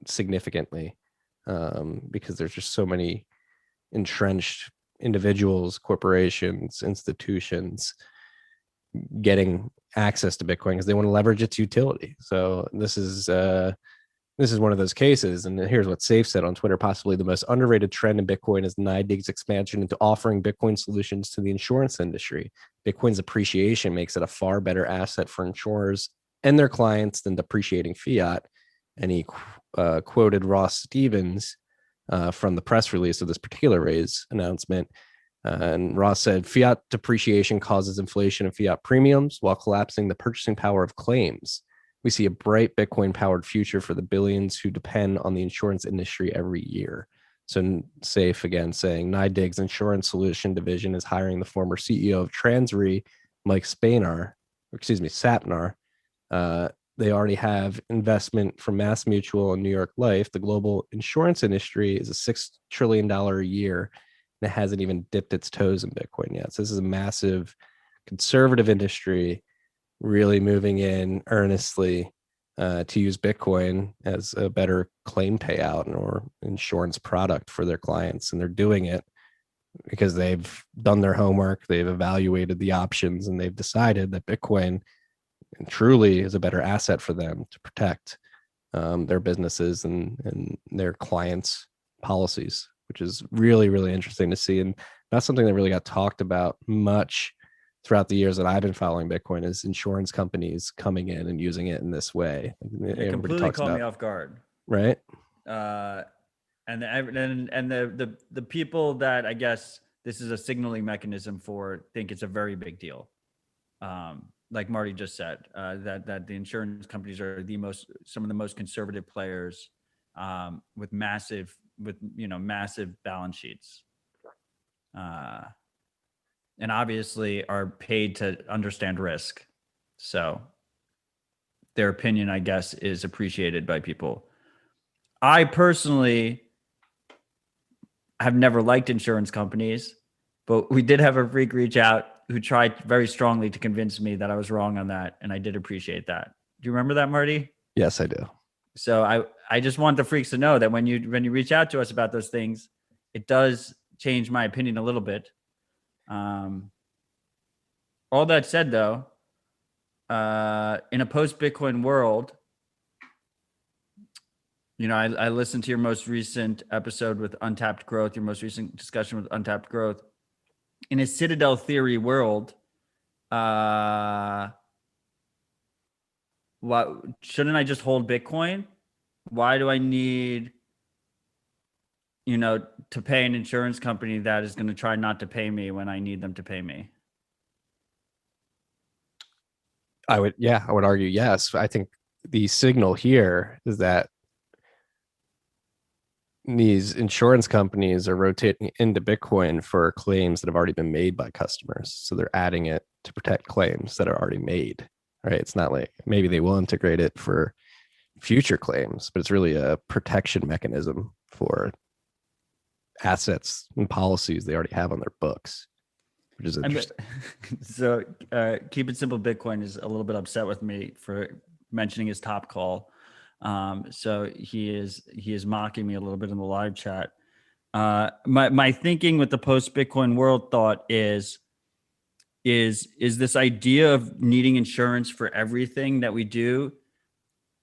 significantly, because there's just so many entrenched individuals, corporations, institutions getting access to Bitcoin because they want to leverage its utility. So this is one of those cases. And here's what Safe said on Twitter: possibly the most underrated trend in Bitcoin is NYDIG's expansion into offering Bitcoin solutions to the insurance industry. Bitcoin's appreciation makes it a far better asset for insurers and their clients than depreciating fiat. And he quoted Ross Stevens from the press release of this particular raise announcement. And Ross said, fiat depreciation causes inflation of fiat premiums while collapsing the purchasing power of claims. We see a bright Bitcoin-powered future for the billions who depend on the insurance industry every year. So Safe again saying NYDIG's insurance solution division is hiring the former CEO of Transre, Mike Sapnar. They already have investment from Mass Mutual and New York Life. The global insurance industry is a $6 trillion a year, and it hasn't even dipped its toes in Bitcoin yet. So this is a massive conservative industry really moving in earnestly to use Bitcoin as a better claim payout or insurance product for their clients. And they're doing it because they've done their homework, they've evaluated the options, and they've decided that Bitcoin truly is a better asset for them to protect their businesses and their clients' policies, which is really, really interesting to see. And not something that really got talked about much throughout the years that I've been following Bitcoin is insurance companies coming in and using it in this way. It completely caught me off guard. Right. And the people that I guess this is a signaling mechanism for think it's a very big deal. Like Marty just said, that the insurance companies are some of the most conservative players, with massive balance sheets, and obviously are paid to understand risk. So their opinion, I guess, is appreciated by people. I personally have never liked insurance companies, but we did have a freak reach out who tried very strongly to convince me that I was wrong on that. And I did appreciate that. Do you remember that, Marty? Yes, I do. So I just want the freaks to know that when you reach out to us about those things, it does change my opinion a little bit. All that said, though, in a post-Bitcoin world, I listened to your most recent episode with Untapped Growth, your most recent discussion with Untapped Growth. In a Citadel theory world, shouldn't I just hold Bitcoin? Why do I need, to pay an insurance company that is going to try not to pay me when I need them to pay me? I would argue yes. I think the signal here is that these insurance companies are rotating into Bitcoin for claims that have already been made by customers. So they're adding it to protect claims that are already made, right? It's not like maybe they will integrate it for future claims, but it's really a protection mechanism for assets and policies they already have on their books, which is interesting. So Keep It Simple Bitcoin is a little bit upset with me for mentioning his top call. So he is mocking me a little bit in the live chat. My thinking with the post Bitcoin world thought is this idea of needing insurance for everything that we do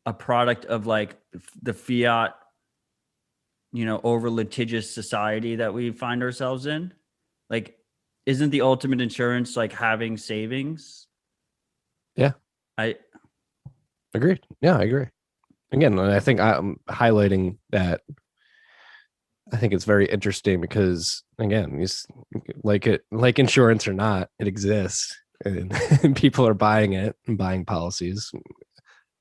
a product of like the fiat, over litigious society that we find ourselves in? Like, isn't the ultimate insurance like having savings? Yeah, I agree. Yeah, I agree. Again, I think I'm highlighting that. I think it's very interesting because, again, like insurance or not, it exists, and people are buying it and buying policies,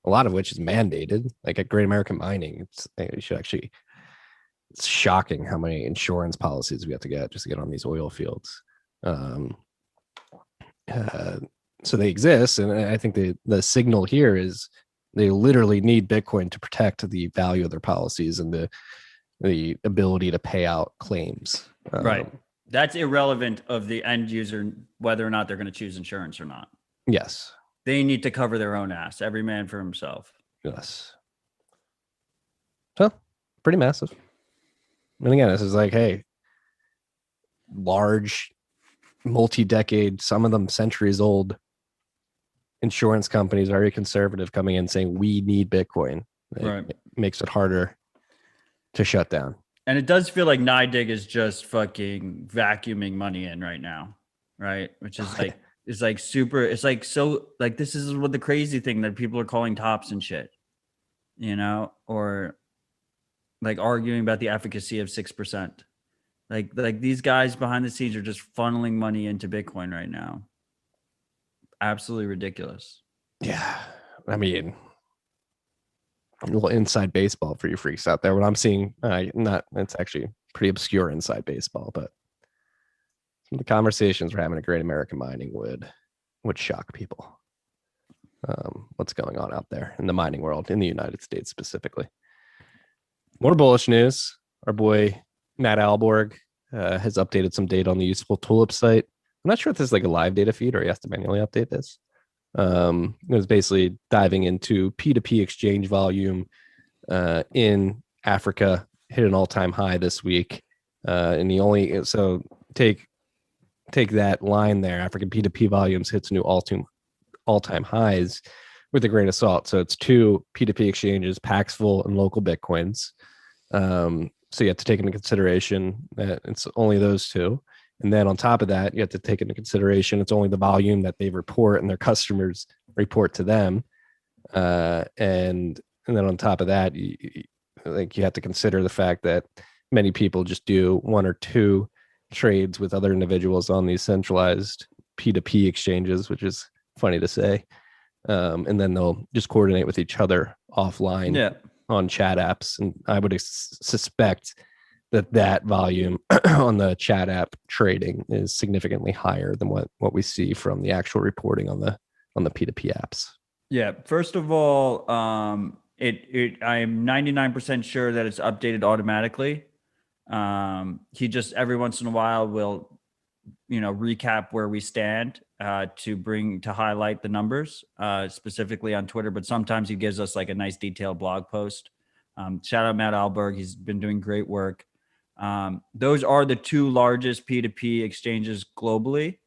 a lot of which is mandated. Like at Great American Mining, it's shocking how many insurance policies we have to get just to get on these oil fields. So they exist, and I think the signal here is they literally need Bitcoin to protect the value of their policies and the ability to pay out claims. Right. That's irrelevant of the end user, whether or not they're going to choose insurance or not. Yes. They need to cover their own ass, every man for himself. Yes. So pretty massive. And again, this is like, hey, large, multi-decade, some of them centuries old insurance companies, very conservative, coming in saying we need Bitcoin. It makes it harder to shut down. And it does feel like NYDIG is just fucking vacuuming money in right now, right? Which is like, it's like super, it's like, so like, this is what the crazy thing that people are calling tops and shit, or like arguing about the efficacy of 6%. Like these guys behind the scenes are just funneling money into Bitcoin right now. Absolutely ridiculous. Yeah. I mean, a little inside baseball for you freaks out there. What I'm seeing, it's actually pretty obscure inside baseball, but some of the conversations we're having at Great American Mining would shock people. What's going on out there in the mining world, in the United States specifically. More bullish news. Our boy Matt Alborg has updated some data on the Useful Tulip site. I'm not sure if this is like a live data feed or he has to manually update this. It was basically diving into P2P exchange volume in Africa, hit an all-time high this week. And take that line there, African P2P volumes hits new all-time highs with a grain of salt. So it's two P2P exchanges, Paxful and Local Bitcoins. So you have to take into consideration that it's only those two. And then on top of that, you have to take into consideration it's only the volume that they report and their customers report to them. And then on top of that, you have to consider the fact that many people just do one or two trades with other individuals on these centralized P2P exchanges, which is funny to say. And then they'll just coordinate with each other offline on chat apps. And I would suspect that volume on the chat app trading is significantly higher than what we see from the actual reporting on the P2P apps. Yeah. First of all, I'm 99% sure that it's updated automatically. He just every once in a while will, recap where we stand to highlight the numbers specifically on Twitter. But sometimes he gives us like a nice detailed blog post. Shout out Matt Alberg. He's been doing great work. Those are the two largest P2P exchanges globally.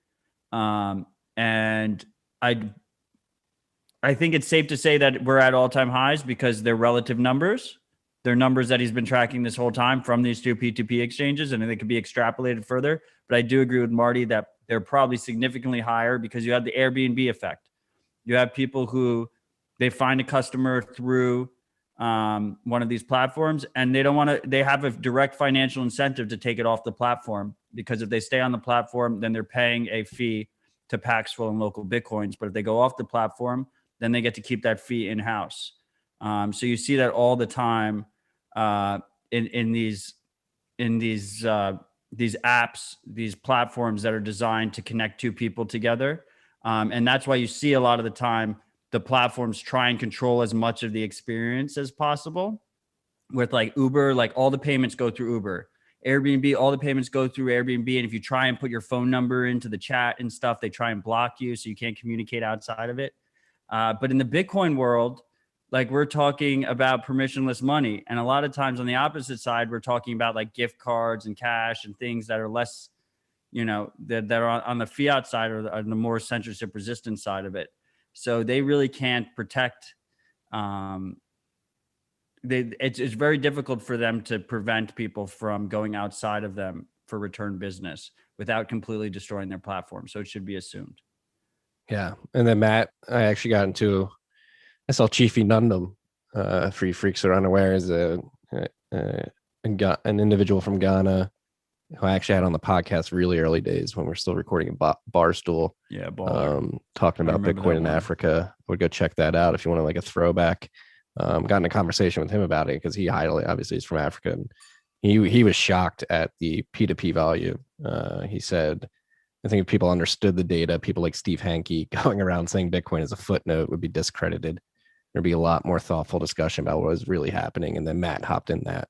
And I think it's safe to say that we're at all-time highs because they're relative numbers. They're numbers that he's been tracking this whole time from these two P2P exchanges, and they could be extrapolated further. But I do agree with Marty that they're probably significantly higher because you have the Airbnb effect. You have people who they find a customer through one of these platforms, and they have a direct financial incentive to take it off the platform, because if they stay on the platform, then they're paying a fee to Paxful and local Bitcoins. But if they go off the platform, then they get to keep that fee in-house. So you see that all the time in these apps, these platforms that are designed to connect two people together. And that's why you see a lot of the time the platforms try and control as much of the experience as possible. With like Uber, like all the payments go through Uber. Airbnb, all the payments go through Airbnb. And if you try and put your phone number into the chat and stuff, they try and block you so you can't communicate outside of it. But in the Bitcoin world, like we're talking about permissionless money. And a lot of times on the opposite side, we're talking about like gift cards and cash and things that are less, that are on the fiat side or the more censorship resistant side of it. So they really can't protect. It's very difficult for them to prevent people from going outside of them for return business without completely destroying their platform. So it should be assumed. Yeah. And then Matt, I saw Chiefy Nundum, Free Freaks Are Unaware, is an individual from Ghana who I actually had on the podcast really early days when we were still recording in Barstool. Yeah, talking about Bitcoin in Africa. I would go check that out if you want like a throwback. Got in a conversation with him about it because he obviously is from Africa, and he was shocked at the P2P value. He said, I think if people understood the data, people like Steve Hanke going around saying Bitcoin is a footnote would be discredited. There'd be a lot more thoughtful discussion about what was really happening. And then Matt hopped in that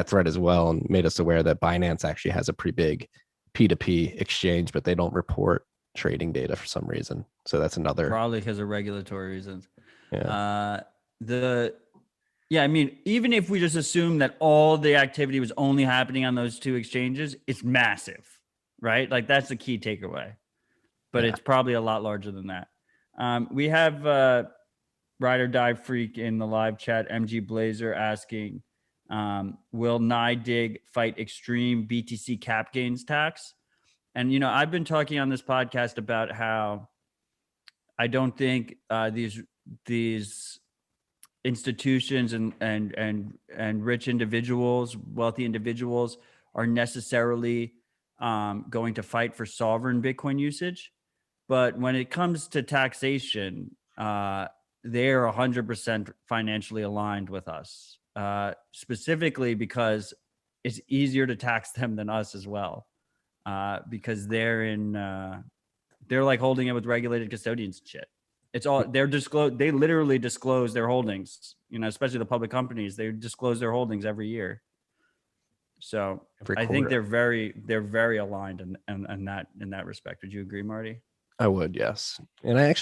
thread as well and made us aware that Binance actually has a pretty big P2P exchange, but they don't report trading data for some reason. So that's another. Probably because of regulatory reasons. Yeah. I mean, even if we just assume that all the activity was only happening on those two exchanges, it's massive, right? Like that's the key takeaway, but it's probably a lot larger than that. We have Ride or Die Freak in the live chat, MG Blazer, asking, will NYDIG fight extreme BTC cap gains tax? And, I've been talking on this podcast about how I don't think these institutions and rich individuals, wealthy individuals are necessarily going to fight for sovereign Bitcoin usage. But when it comes to taxation, they're 100% financially aligned with us, specifically because it's easier to tax them than us as well, because they're like holding it with regulated custodians and shit. It's all they literally disclose their holdings, especially the public companies. They disclose their holdings every year. So I think they're very aligned in that respect. Would you agree, Marty? I would, yes. And I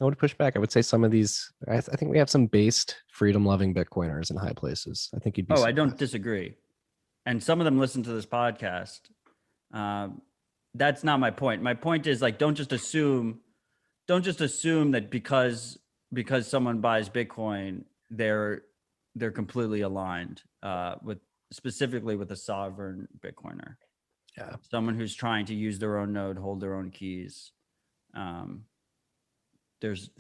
would push back. I would say some of these, I think we have some based freedom-loving Bitcoiners in high places. I think you'd be surprised. I don't disagree. And some of them listen to this podcast. That's not my point. My point is like, don't just assume that because someone buys Bitcoin, they're completely aligned specifically with a sovereign Bitcoiner. Yeah. Someone who's trying to use their own node, hold their own keys. There's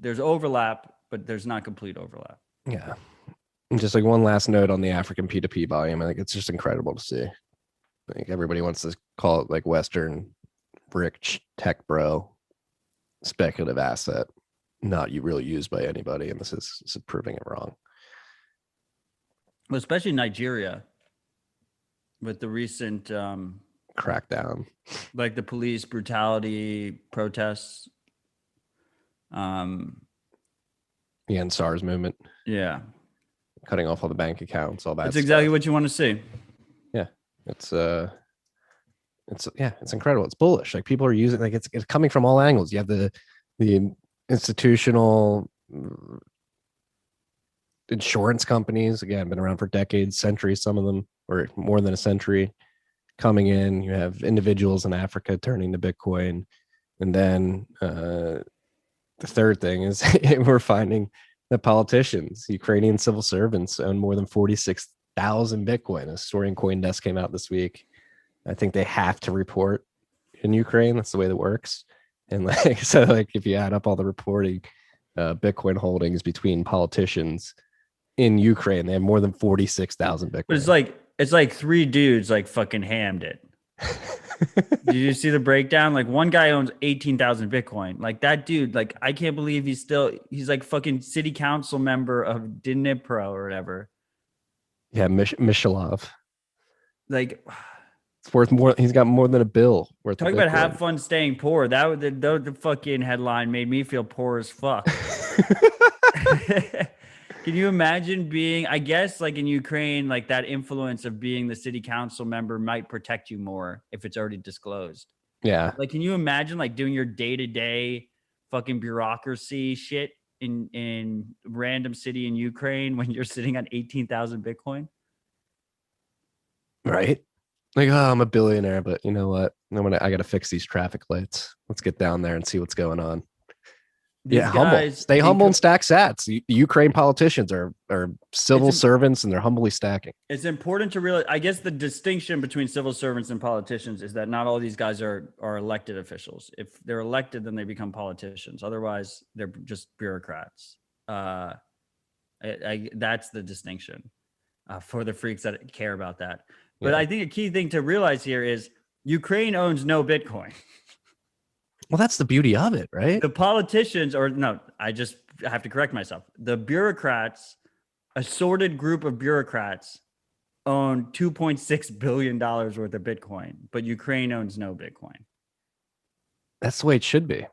overlap, but there's not complete overlap. Yeah. And just like one last note on the African P2P volume. I think it's just incredible to see. Like everybody wants to call it like Western rich tech bro speculative asset, not you really used by anybody. And this is proving it wrong. Especially Nigeria with the recent Crackdown. like the police brutality protests. The end SARS movement. Yeah. Cutting off all the bank accounts, all that. That's exactly stuff. what you want to see. Yeah. It's incredible. It's bullish. Like people are using, like it's coming from all angles. You have the institutional insurance companies, again, been around for decades, centuries, some of them, or more than a century, coming in. You have individuals in Africa turning to Bitcoin. And then the third thing is we're finding that politicians, Ukrainian civil servants, own more than 46,000 Bitcoin. A story in CoinDesk came out this week. I think they have to report in Ukraine. That's the way that works. And like, so like if you add up all the reporting Bitcoin holdings between politicians in Ukraine, they have more than 46,000 Bitcoin. But it's like three dudes like fucking hammed it. Did you see the breakdown? Like one guy owns 18,000 Bitcoin. Like that dude, like I can't believe he's like fucking city council member of Dnipro or whatever. Yeah, Mishalov. Like it's worth more. He's got more than a bill worth. Talk about have fun staying poor. That was the fucking headline made me feel poor as fuck. Can you imagine being, I guess, like in Ukraine, like that influence of being the city council member might protect you more if it's already disclosed. Yeah. Like, can you imagine like doing your day-to-day fucking bureaucracy shit in random city in Ukraine when you're sitting on 18,000 Bitcoin? Right. Like, oh, I'm a billionaire, but you know what? I got to fix these traffic lights. Let's get down there and see what's going on. Humble. Stay humble and stack sats. The Ukraine politicians are civil servants and they're humbly stacking. It's important to realize, I guess the distinction between civil servants and politicians is that not all these guys are elected officials. If they're elected, then they become politicians. Otherwise, they're just bureaucrats. That's the distinction for the freaks that care about that. But yeah. I think a key thing to realize here is Ukraine owns no Bitcoin. Well, that's the beauty of it, right? The politicians, or no, I have to correct myself. The bureaucrats, assorted group of bureaucrats, own $2.6 billion worth of Bitcoin, but Ukraine owns no Bitcoin. That's the way it should be.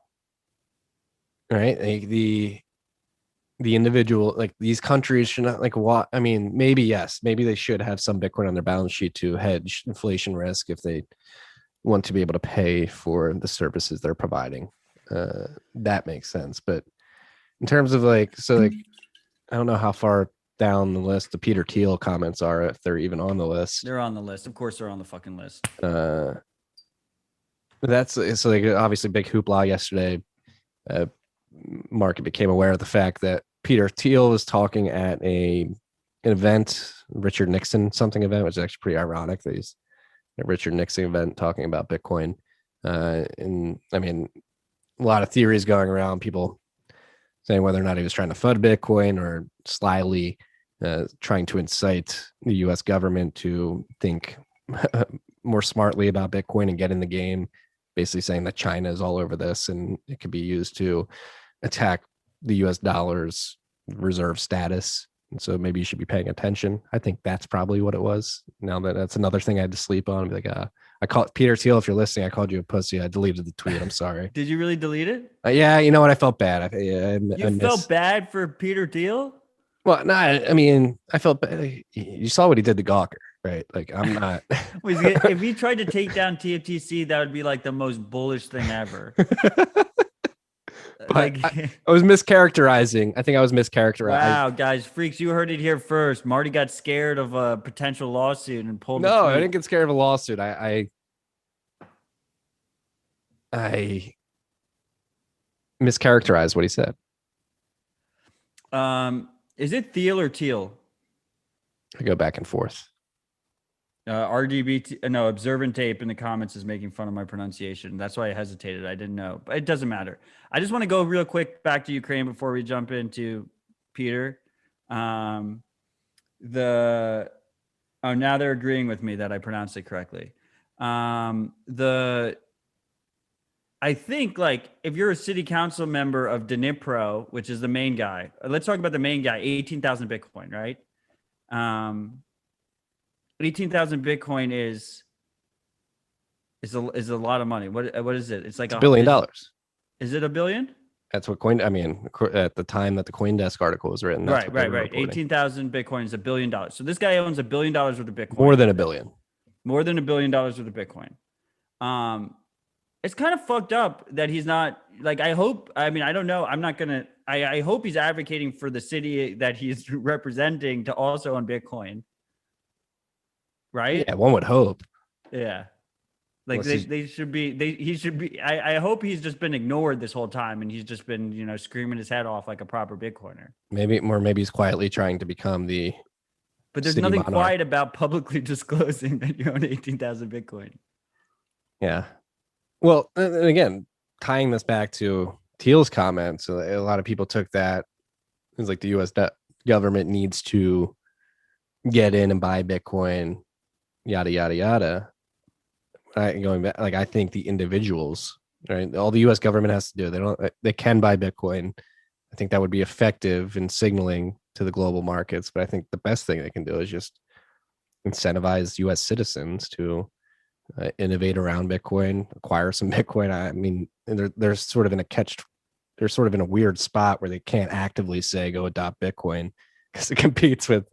Right? Like the individual, like these countries should not like what I mean, maybe yes, maybe they should have some Bitcoin on their balance sheet to hedge inflation risk if they want to be able to pay for the services they're providing. That makes sense. But in terms of like, I don't know how far down the list the Peter Thiel comments are, if they're even on the list. They're on the list. Of course, they're on the fucking list. It's like obviously big hoopla yesterday. Market became aware of the fact that Peter Thiel was talking at an event, Richard Nixon something event, which is actually pretty ironic that he's a Richard Nixon event talking about Bitcoin. And I mean, a lot of theories going around, people saying whether or not he was trying to fund Bitcoin or slyly trying to incite the US government to think more smartly about Bitcoin and get in the game, basically saying that China is all over this and it could be used to attack the US dollar's reserve status. And so maybe you should be paying attention. I think that's probably what it was. Now that's another thing I had to sleep on. Be like, I called Peter Thiel. If you're listening, I called you a pussy. I deleted the tweet. I'm sorry. Did you really delete it? Yeah. You know what? I felt bad. You felt bad for Peter Thiel? Well, no, I mean, I felt bad. You saw what he did to Gawker, right? Like, I'm not. If he tried to take down TFTC, that would be like the most bullish thing ever. Like, I was mischaracterizing. I think I was mischaracterizing. Wow, guys, freaks, you heard it here first. Marty got scared of a potential lawsuit and pulled. No, I didn't get scared of a lawsuit. I mischaracterized what he said. Is it Thiel or Teal? I go back and forth. Observant Tape in the comments is making fun of my pronunciation. That's why I hesitated. I didn't know, but it doesn't matter. I just want to go real quick back to Ukraine before we jump into Peter. Now they're agreeing with me that I pronounced it correctly. I think like if you're a city council member of Dnipro, which is the main guy, let's talk about the main guy, 18,000 Bitcoin, right? 18,000 Bitcoin is a lot of money. What is it? It's like $1 billion. Is it $1 billion? That's what at the time that the CoinDesk article was written. That's Right. 18,000 Bitcoin is $1 billion. So this guy owns $1 billion worth of Bitcoin. More than $1 billion. More than $1 billion worth of Bitcoin. It's kind of fucked up that he's not like, I don't know. I hope he's advocating for the city that he's representing to also own Bitcoin. Right? Yeah, one would hope. Yeah. Like he should be, I hope he's just been ignored this whole time and he's just been, screaming his head off like a proper Bitcoiner. Maybe he's quietly trying to become but there's nothing quiet about publicly disclosing that you own 18,000 Bitcoin. Yeah. Well, and again, tying this back to Thiel's comments, a lot of people took that as like the U.S. government needs to get in and buy Bitcoin, yada, yada, yada. Going back, like I think the individuals, right? All the U.S. government has to do, they can buy Bitcoin. I think that would be effective in signaling to the global markets. But I think the best thing they can do is just incentivize U.S. citizens to innovate around Bitcoin, acquire some Bitcoin. I mean, they're sort of in a weird spot where they can't actively say go adopt Bitcoin because it competes with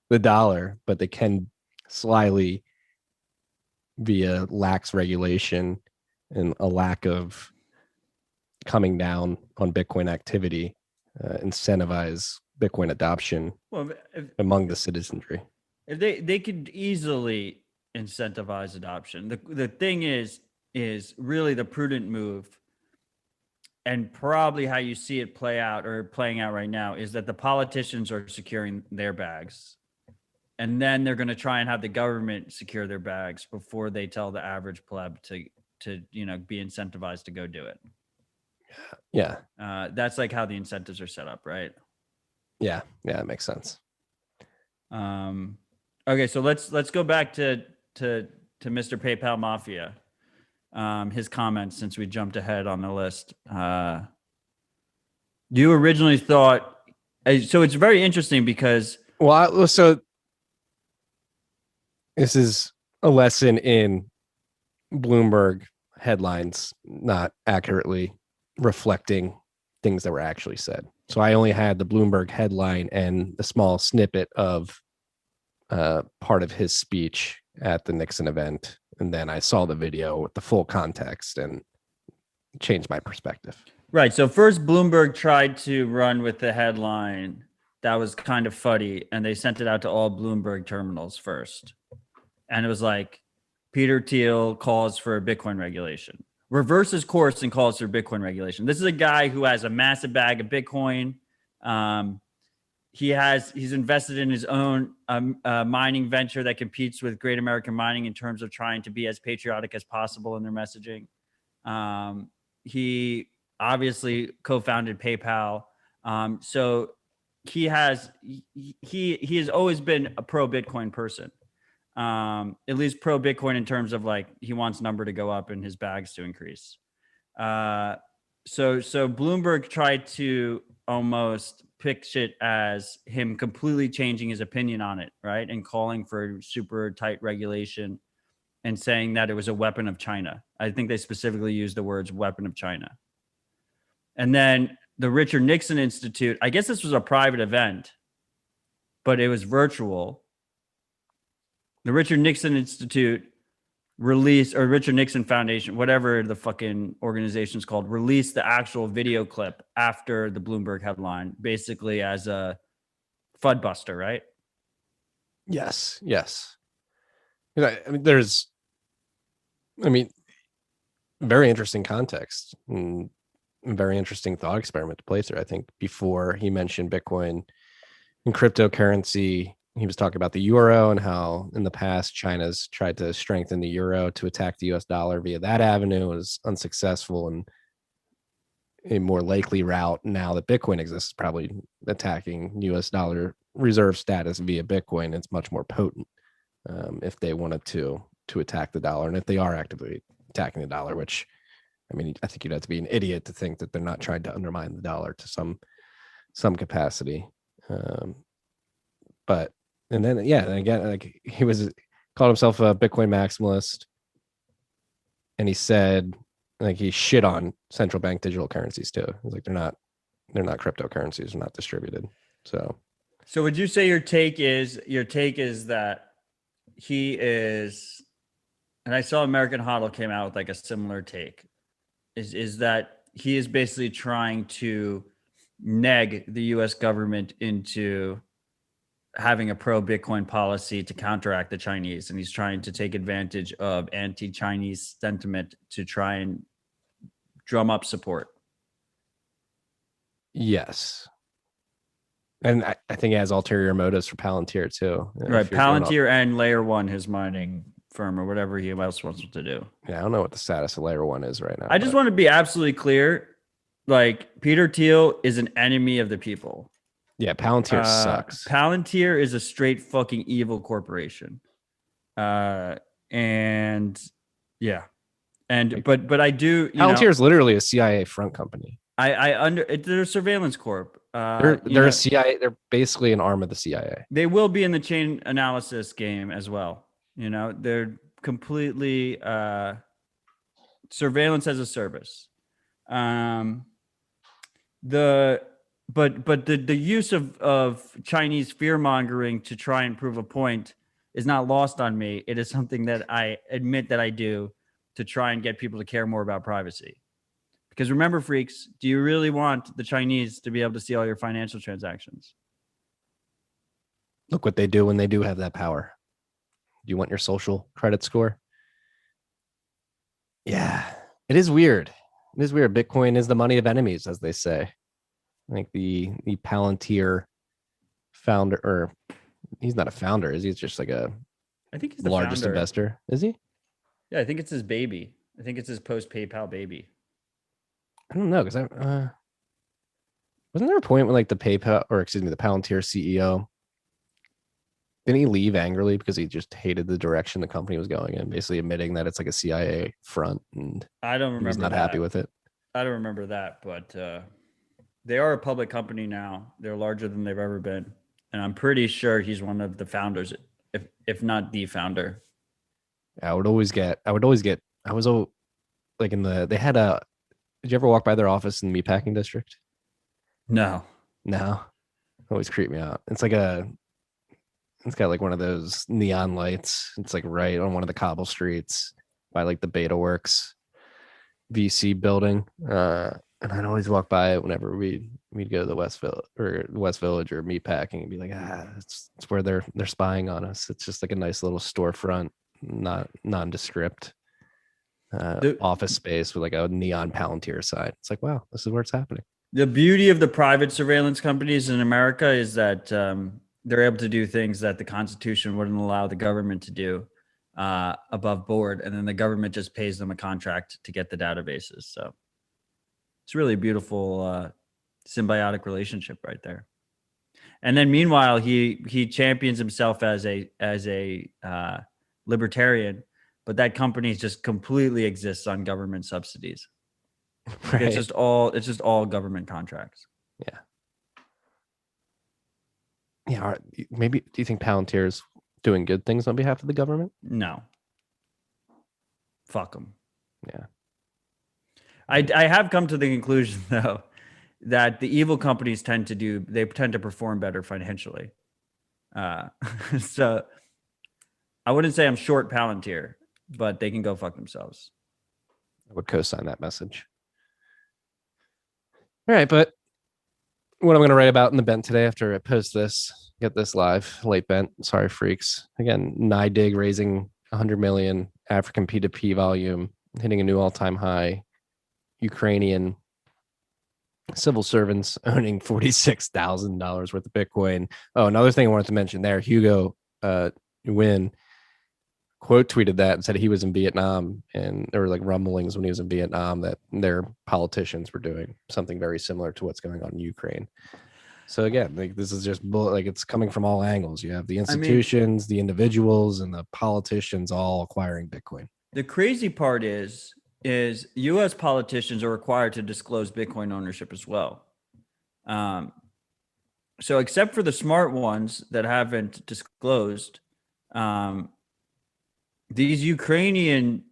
the dollar, but they can slyly, via lax regulation and a lack of coming down on Bitcoin activity, incentivize Bitcoin adoption among the citizenry. If they could easily incentivize adoption. The thing is really the prudent move, and probably how you see it playing out right now, is that the politicians are securing their bags, and then they're going to try and have the government secure their bags before they tell the average pleb to be incentivized to go do it. Yeah. That's like how the incentives are set up, right? Yeah, it makes sense. Okay, so let's go back to Mr. PayPal Mafia, his comments, since we jumped ahead on the list. You originally thought, so it's very interesting because so this is a lesson in Bloomberg headlines not accurately reflecting things that were actually said. So I only had the Bloomberg headline and a small snippet of part of his speech at the Nixon event, and then I saw the video with the full context and changed my perspective. Right. So first, Bloomberg tried to run with the headline that was kind of fuddy, and they sent it out to all Bloomberg terminals first, and it was like, Peter Thiel calls for Bitcoin regulation, reverses course and calls for Bitcoin regulation. This is a guy who has a massive bag of Bitcoin. He's invested in his own mining venture that competes with Great American Mining in terms of trying to be as patriotic as possible in their messaging. He obviously co-founded PayPal. So he has always been a pro Bitcoin person, at least pro Bitcoin in terms of like he wants number to go up and his bags to increase. So Bloomberg tried to almost pitch it as him completely changing his opinion on it, right? And calling for super tight regulation and saying that it was a weapon of China. I think they specifically used the words weapon of China. And then the Richard Nixon Institute, I guess this was a private event, but it was virtual. The Richard Nixon Institute released, or Richard Nixon Foundation, whatever the fucking organization's called, released the actual video clip after the Bloomberg headline, basically as a FUD buster, right? Yes. Very interesting context and very interesting thought experiment to place there. I think before he mentioned Bitcoin and cryptocurrency he was talking about the euro and how in the past China's tried to strengthen the euro to attack the US dollar via that avenue, was unsuccessful, and a more likely route now that Bitcoin exists is probably attacking US dollar reserve status via Bitcoin. It's much more potent if they wanted to attack the dollar, and if they are actively attacking the dollar, which I mean, I think you'd have to be an idiot to think that they're not trying to undermine the dollar to some capacity. But and then and again, like he called himself a Bitcoin maximalist, and he said like he shit on central bank digital currencies too. He's like they're not cryptocurrencies, they're not distributed. So would you say your take is that he is, and I saw American Hodl came out with like a similar take, is that he is basically trying to neg the US government into having a pro-Bitcoin policy to counteract the Chinese, and he's trying to take advantage of anti-Chinese sentiment to try and drum up support. yes. And I think he has ulterior motives for Palantir too. Right. Palantir and Layer 1, his mining firm, or whatever he else wants to do. Yeah, I don't know what the status of Layer 1 is right now. I just want to be absolutely clear. Like, Peter Thiel is an enemy of the people. Yeah, Palantir sucks. Palantir is a straight fucking evil corporation. And yeah. And but I do, Palantir is literally a CIA front company. They're a surveillance corp. They're a CIA. They're basically an arm of the CIA. They will be in the chain analysis game as well. They're completely surveillance as a service. The use of Chinese fear mongering to try and prove a point is not lost on me. It is something that I admit that I do to try and get people to care more about privacy. Because remember, freaks, do you really want the Chinese to be able to see all your financial transactions? Look what they do when they do have that power. Do you want your social credit score? Yeah, it is weird. It is weird. Bitcoin is the money of enemies, as they say. I think the Palantir founder, or he's not a founder, is he? He's just like I think he's the largest founder. investor. Is he? Yeah, I think it's his baby. I think it's his post PayPal baby. I don't know, because wasn't there a point when like the Palantir CEO, didn't he leave angrily because he just hated the direction the company was going in, basically admitting that it's like a CIA front, and I don't remember. He's not happy with it. I don't remember that, but they are a public company now. They're larger than they've ever been, and I'm pretty sure he's one of the founders, if not the founder. I was like they had a. Did you ever walk by their office in the meatpacking district? No. Always creeped me out. It's got like one of those neon lights. It's like right on one of the cobble streets by like the Beta Works VC building. And I'd always walk by it whenever we'd go to the West Village or meatpacking and be like, it's where they're spying on us. It's just like a nice little storefront, not nondescript. Office space with like a neon Palantir sign. It's like, wow, this is where it's happening. The beauty of the private surveillance companies in America is that they're able to do things that the Constitution wouldn't allow the government to do above board, and then the government just pays them a contract to get the databases. So it's really a beautiful symbiotic relationship right there. And then meanwhile, he champions himself as a libertarian. But that company just completely exists on government subsidies. Right. It's just all government contracts. Yeah. Yeah. Maybe, do you think Palantir is doing good things on behalf of the government? No. Fuck them. Yeah. I have come to the conclusion though that the evil companies tend to perform better financially. So I wouldn't say I'm short Palantir, but they can go fuck themselves. I would co-sign that message. All right, but what I'm going to write about in the Bent today after I post this, get this live, late Bent, sorry freaks. Again, NYDIG raising 100 million, African P2P volume, hitting a new all-time high, Ukrainian Civil servants owning $46,000 worth of Bitcoin. Oh, another thing I wanted to mention there, Hugo Nguyen quote tweeted that and said he was in Vietnam, and there were like rumblings when he was in Vietnam that their politicians were doing something very similar to what's going on in Ukraine. So again, like this is just like it's coming from all angles. You have the institutions, the individuals, and the politicians all acquiring Bitcoin. The crazy part is U.S. politicians are required to disclose Bitcoin ownership as well. So except for the smart ones that haven't disclosed, these Ukrainian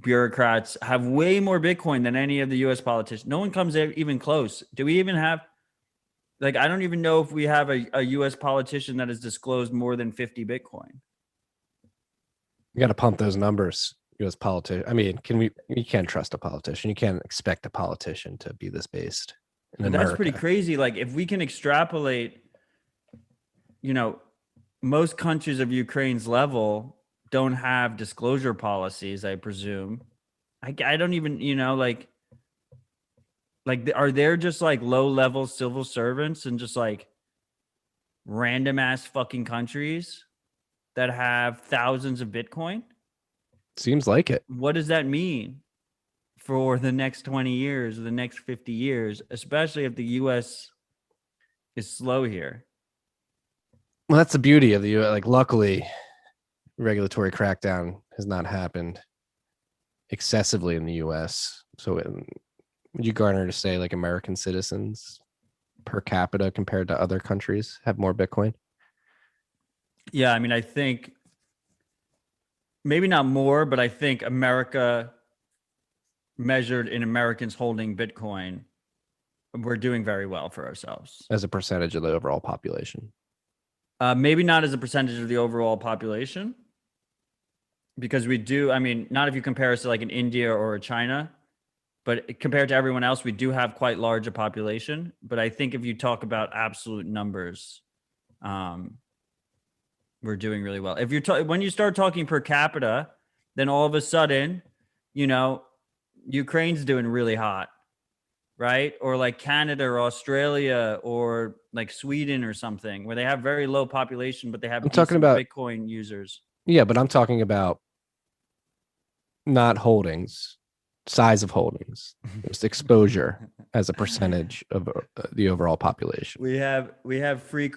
bureaucrats have way more Bitcoin than any of the U.S. politicians. No one comes even close. Do we even have, like, I don't even know if we have a U.S. politician that has disclosed more than 50 Bitcoin. You got to pump those numbers. U.S. politician. I mean, you can't trust a politician. You can't expect a politician to be this based in America. That's pretty crazy. Like, if we can extrapolate, most countries of Ukraine's level don't have disclosure policies, I presume. I don't even, like, are there just like low level civil servants and just like random ass fucking countries that have thousands of Bitcoin? Seems like it. What does that mean for the next 20 years or the next 50 years, especially if the U.S. is slow here? Well, that's the beauty of the U.S. Like, luckily, regulatory crackdown has not happened excessively in the U.S. So would you garner to say like American citizens per capita compared to other countries have more Bitcoin? Yeah, I mean, I think maybe not more, but I think America, measured in Americans holding Bitcoin, we're doing very well for ourselves. As a percentage of the overall population? Maybe not as a percentage of the overall population, because we do, I mean, not if you compare us to like an India or a China, but compared to everyone else, we do have quite large a population. But I think if you talk about absolute numbers, we're doing really well. If you're when you start talking per capita, then all of a sudden, Ukraine's doing really hot, right? Or like Canada or Australia or like Sweden or something, where they have very low population, but they have talking about Bitcoin users. Yeah, but I'm talking about not holdings, size of holdings, just exposure as a percentage of the overall population. We have Freak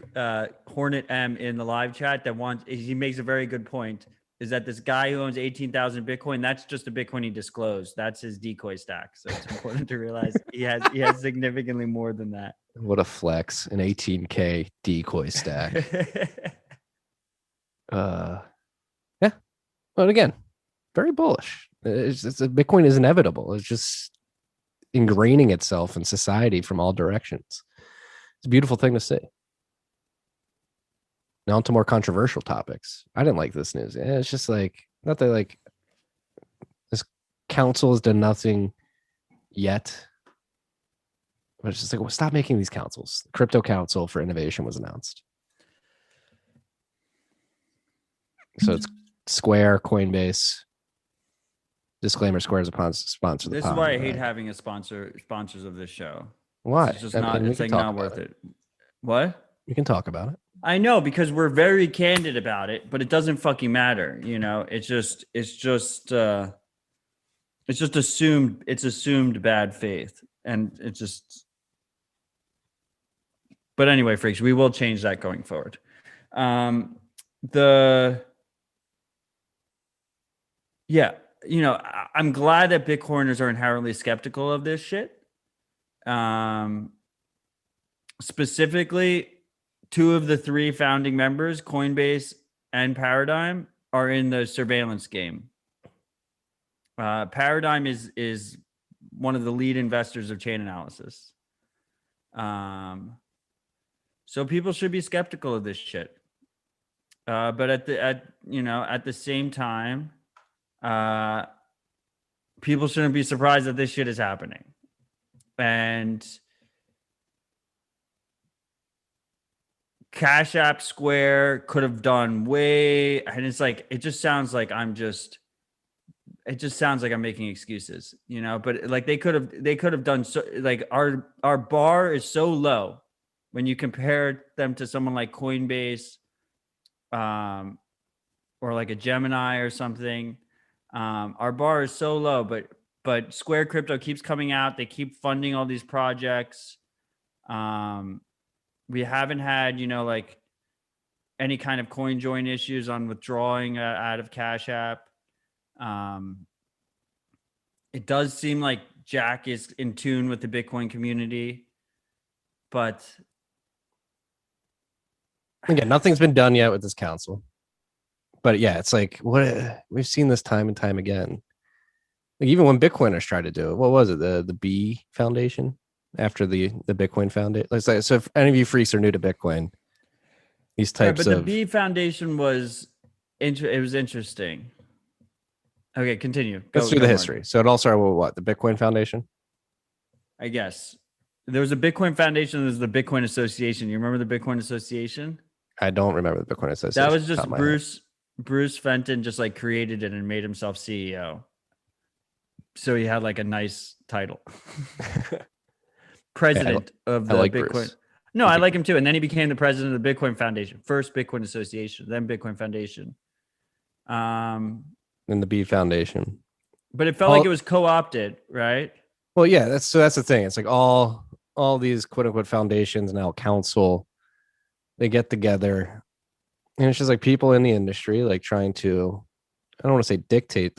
Hornet M in the live chat that he makes a very good point, is that this guy who owns 18,000 Bitcoin, that's just a Bitcoin he disclosed. That's his decoy stack. So it's important to realize he has significantly more than that. What a flex, an 18K decoy stack. Yeah, but again, very bullish. Bitcoin is inevitable. It's just ingraining itself in society from all directions. It's a beautiful thing to see. Now on to more controversial topics. I didn't like this news. It's just like, not that like this council has done nothing yet, but it's just like, well, stop making these councils. The Crypto Council for Innovation was announced. So it's Square, Coinbase. Disclaimer: Square is a sponsor. This is why I hate having a sponsors of this show. Why? It's just not. It's like not worth it. What? We can talk about it. I know, because we're very candid about it, but it doesn't fucking matter. It's just assumed. It's assumed bad faith, and it's just. But anyway, freaks, we will change that going forward. Yeah, I'm glad that Bitcoiners are inherently skeptical of this shit. Specifically, 2 of the 3 founding members, Coinbase and Paradigm, are in the surveillance game. Paradigm is one of the lead investors of Chain Analysis. So people should be skeptical of this shit. But at the same time, people shouldn't be surprised that this shit is happening. And Cash App, Square could have done way, and it's like, it just sounds like I'm just it just sounds like I'm making excuses, but like they could have done so, like our bar is so low when you compare them to someone like Coinbase, or like a Gemini or something. Our bar is so low, but Square Crypto keeps coming out. They keep funding all these projects. We haven't had, like any kind of coin join issues on withdrawing out of Cash App. It does seem like Jack is in tune with the Bitcoin community, but again, nothing's been done yet with this council. But yeah, it's like what we've seen this time and time again. Like even when Bitcoiners tried to do it, what was it? The B Foundation after the Bitcoin Foundation. So if any of you freaks are new to Bitcoin, these types but the of B Foundation was it was interesting. Okay, continue. Let's do the history. So it all started with what? The Bitcoin Foundation? I guess. There was a Bitcoin Foundation. There's the Bitcoin Association. You remember the Bitcoin Association? I don't remember the Bitcoin Association. That was just Bruce Fenton just like created it and made himself CEO. So he had like a nice title. President of the like Bitcoin. Bruce. No, I like him too. And then he became the president of the Bitcoin Foundation. First Bitcoin Association, then Bitcoin Foundation. And the B Foundation. But it felt like it was co-opted, right? Well, yeah, that's the thing. It's like all these quote unquote foundations now council, they get together, and it's just like people in the industry like trying to, I don't want to say dictate,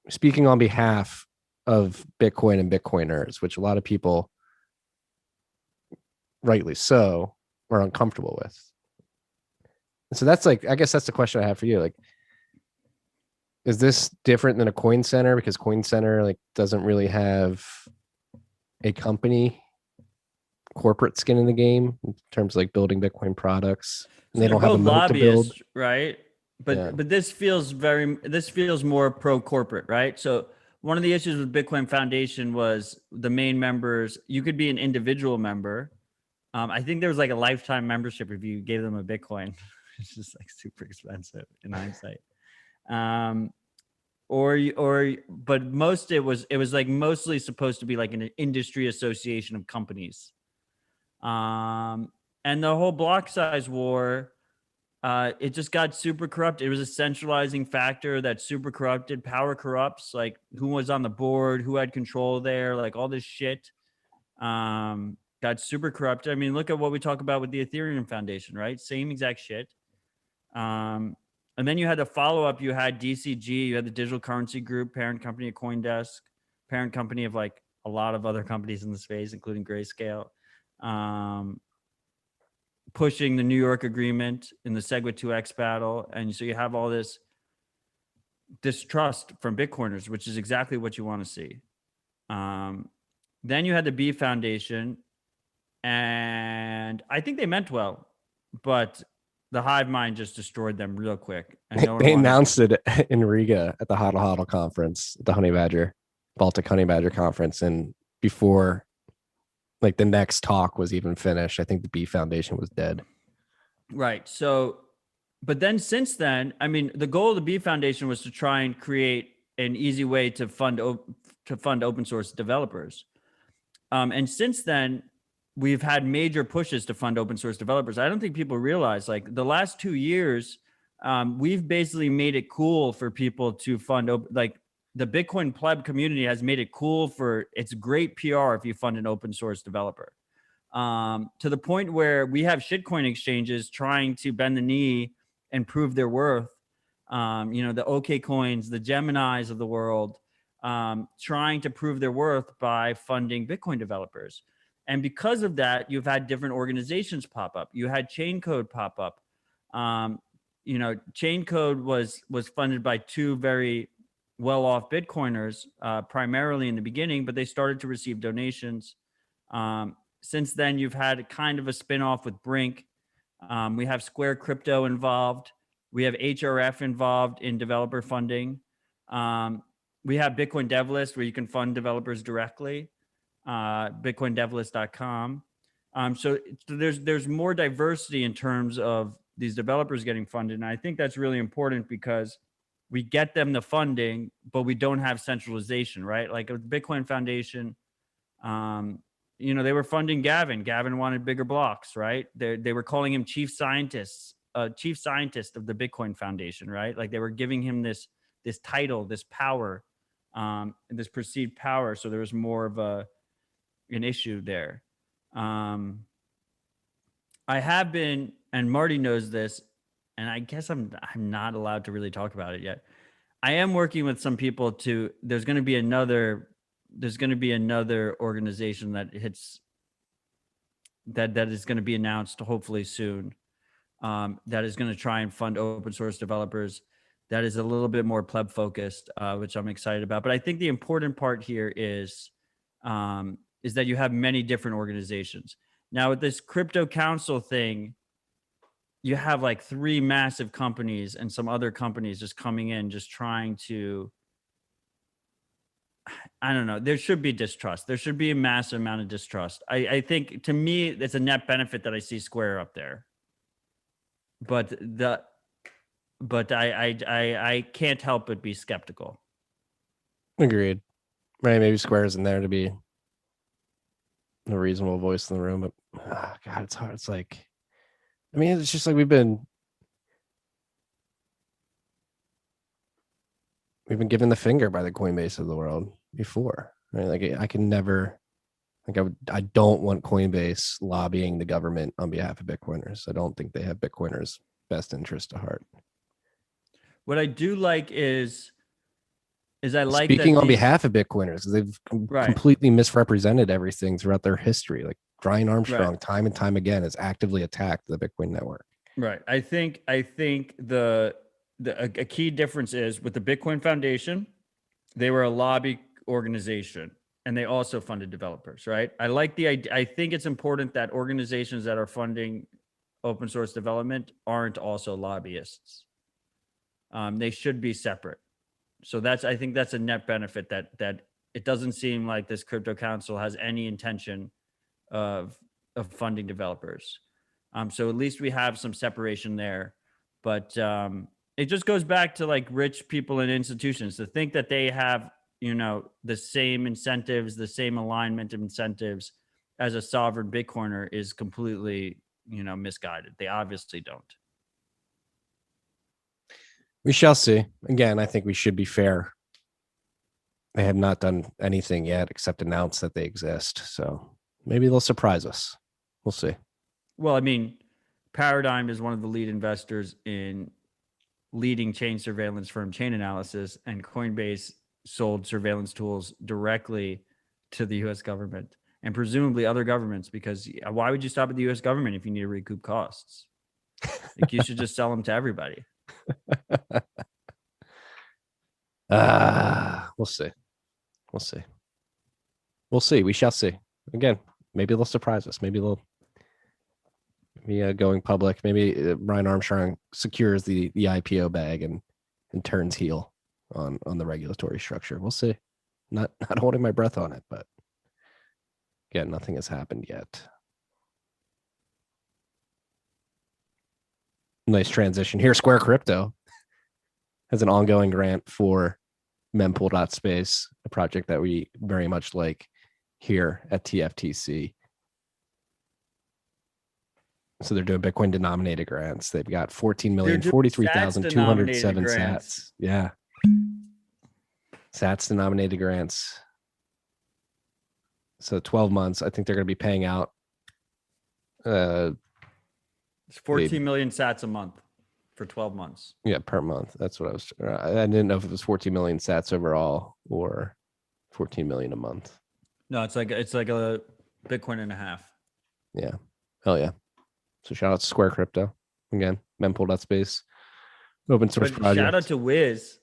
speaking on behalf of Bitcoin and Bitcoiners, which a lot of people, rightly so, are uncomfortable with. And so that's like, I guess that's the question I have for you. Like, is this different than a Coin Center? Because Coin Center like doesn't really have a company corporate skin in the game in terms of like building Bitcoin products. And they don't have a moat to build, right? But Yeah. but this feels more pro corporate, right? So one of the issues with Bitcoin Foundation was the main members. You could be an individual member. I think there was like a lifetime membership if you gave them a Bitcoin. It's just like super expensive in hindsight. But it was like mostly supposed to be like an industry association of companies. And the whole block size war, it just got super corrupt. It was a centralizing factor that super corrupted. Power corrupts, like who was on the board, who had control there, like all this shit got super corrupt. I mean, look at what we talk about with the Ethereum Foundation, right? Same exact shit. And then you had the follow-up. You had DCG, you had the Digital Currency Group, parent company of CoinDesk, parent company of like a lot of other companies in the space, including Grayscale, pushing the New York agreement in the SegWit 2X battle. And so you have all this distrust from Bitcoiners, which is exactly what you want to see. Then you had the B Foundation, and I think they meant well, but the hive mind just destroyed them real quick. And they announced it in Riga at the Hodl Hodl conference, the Baltic Honey Badger conference. And before like the next talk was even finished, I think the B Foundation was dead. Right. So, but then since then, I mean, the goal of the B Foundation was to try and create an easy way to fund open source developers. And since then, we've had major pushes to fund open source developers. I don't think people realize, like the last 2 years, we've basically made it cool for people to fund like the Bitcoin pleb community has made it cool it's great PR if you fund an open source developer, to the point where we have shitcoin exchanges trying to bend the knee and prove their worth. The OK coins, the Geminis of the world, trying to prove their worth by funding Bitcoin developers. And because of that, you've had different organizations pop up. You had Chaincode pop up. Chaincode was funded by two very well-off Bitcoiners, primarily in the beginning, but they started to receive donations. Since then, you've had kind of a spin-off with Brink. We have Square Crypto involved. We have HRF involved in developer funding. We have Bitcoin DevList, where you can fund developers directly. BitcoinDevList.com. So there's more diversity in terms of these developers getting funded. And I think that's really important because we get them the funding, but we don't have centralization, right? Like with the Bitcoin Foundation, they were funding Gavin. Gavin wanted bigger blocks, right? They were calling him chief scientist of the Bitcoin Foundation, right? Like they were giving him this title, this power, this perceived power. So there was more of an issue there. I have been, and Marty knows this, and I guess I'm not allowed to really talk about it yet. I am working with some people there's going to be another organization that is going to be announced hopefully soon. That is going to try and fund open source developers. That is a little bit more pleb focused, which I'm excited about. But I think the important part here is that you have many different organizations. Now with this crypto council thing, you have like 3 massive companies and some other companies just coming in, just trying to, I don't know. There should be distrust. There should be a massive amount of distrust. I think, to me, it's a net benefit that I see Square up there. But I can't help but be skeptical. Agreed. Right? Maybe Square isn't there to be a reasonable voice in the room, but God, it's hard. It's like, I mean, it's just like we've been given the finger by the Coinbase of the world before, right? Like I can never, like I don't want Coinbase lobbying the government on behalf of Bitcoiners. I don't think they have Bitcoiners' best interest at heart. What I do like is I like speaking that on behalf of Bitcoiners, they've completely misrepresented everything throughout their history. Like Brian Armstrong, time and time again, has actively attacked the Bitcoin network. Right. I think a key difference is with the Bitcoin Foundation, they were a lobby organization and they also funded developers, right? I think it's important that organizations that are funding open source development aren't also lobbyists. They should be separate. So I think that's a net benefit, that it doesn't seem like this crypto council has any intention of funding developers. So at least we have some separation there. But it just goes back to like rich people and institutions to think that they have, the same incentives, the same alignment of incentives as a sovereign Bitcoiner is completely, misguided. They obviously don't. We shall see. Again, I think we should be fair. They have not done anything yet except announce that they exist. So maybe they'll surprise us. We'll see. Well, I mean, Paradigm is one of the lead investors in leading chain surveillance firm Chain Analysis, and Coinbase sold surveillance tools directly to the U.S. government and presumably other governments, because why would you stop at the U.S. government if you need to recoup costs? Like, you should just sell them to everybody. We'll see. We shall see. Again, maybe they'll surprise us. Maybe they'll be going public. Maybe Brian Armstrong secures the IPO bag and turns heel on the regulatory structure. We'll see. Not holding my breath on it, but again, nothing has happened yet. Nice transition here. Square Crypto has an ongoing grant for mempool.space, a project that we very much like here at TFTC. So they're doing Bitcoin denominated grants. They've got 14,043,207 sats. Yeah. Sats denominated grants. So 12 months. I think they're going to be paying out. It's 14 million sats a month for 12 months. Yeah, per month. That's what I didn't know if it was 14 million sats overall or 14 million a month. No, it's like a Bitcoin and a half. Yeah. Hell yeah. So shout out to Square Crypto. Again, mempool.space. Open source project. Shout out to Wiz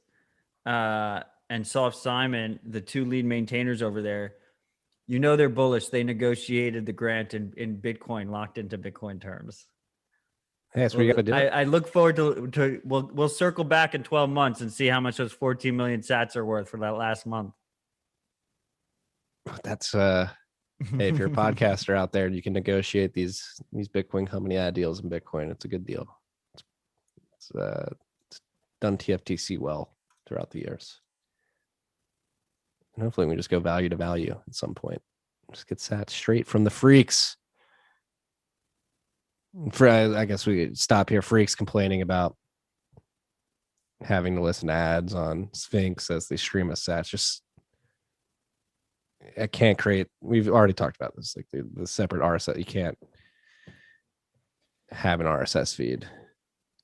and Soft Simon, the 2 lead maintainers over there. They're bullish. They negotiated the grant in Bitcoin, locked into Bitcoin terms. Hey, that's what you got to do. I look forward to we'll circle back in 12 months and see how much those 14 million sats are worth for that last month. That's hey, if you're a podcaster out there and you can negotiate these Bitcoin company deals in Bitcoin, it's a good deal. It's done TFTC well. throughout the years. And hopefully we just go value to value at some point. Just get sat straight from the freaks. I guess we could stop here. Freaks complaining about having to listen to ads on Sphinx as they stream us sats. Just I can't create. We've already talked about this, like the separate RSS. You can't have an RSS feed.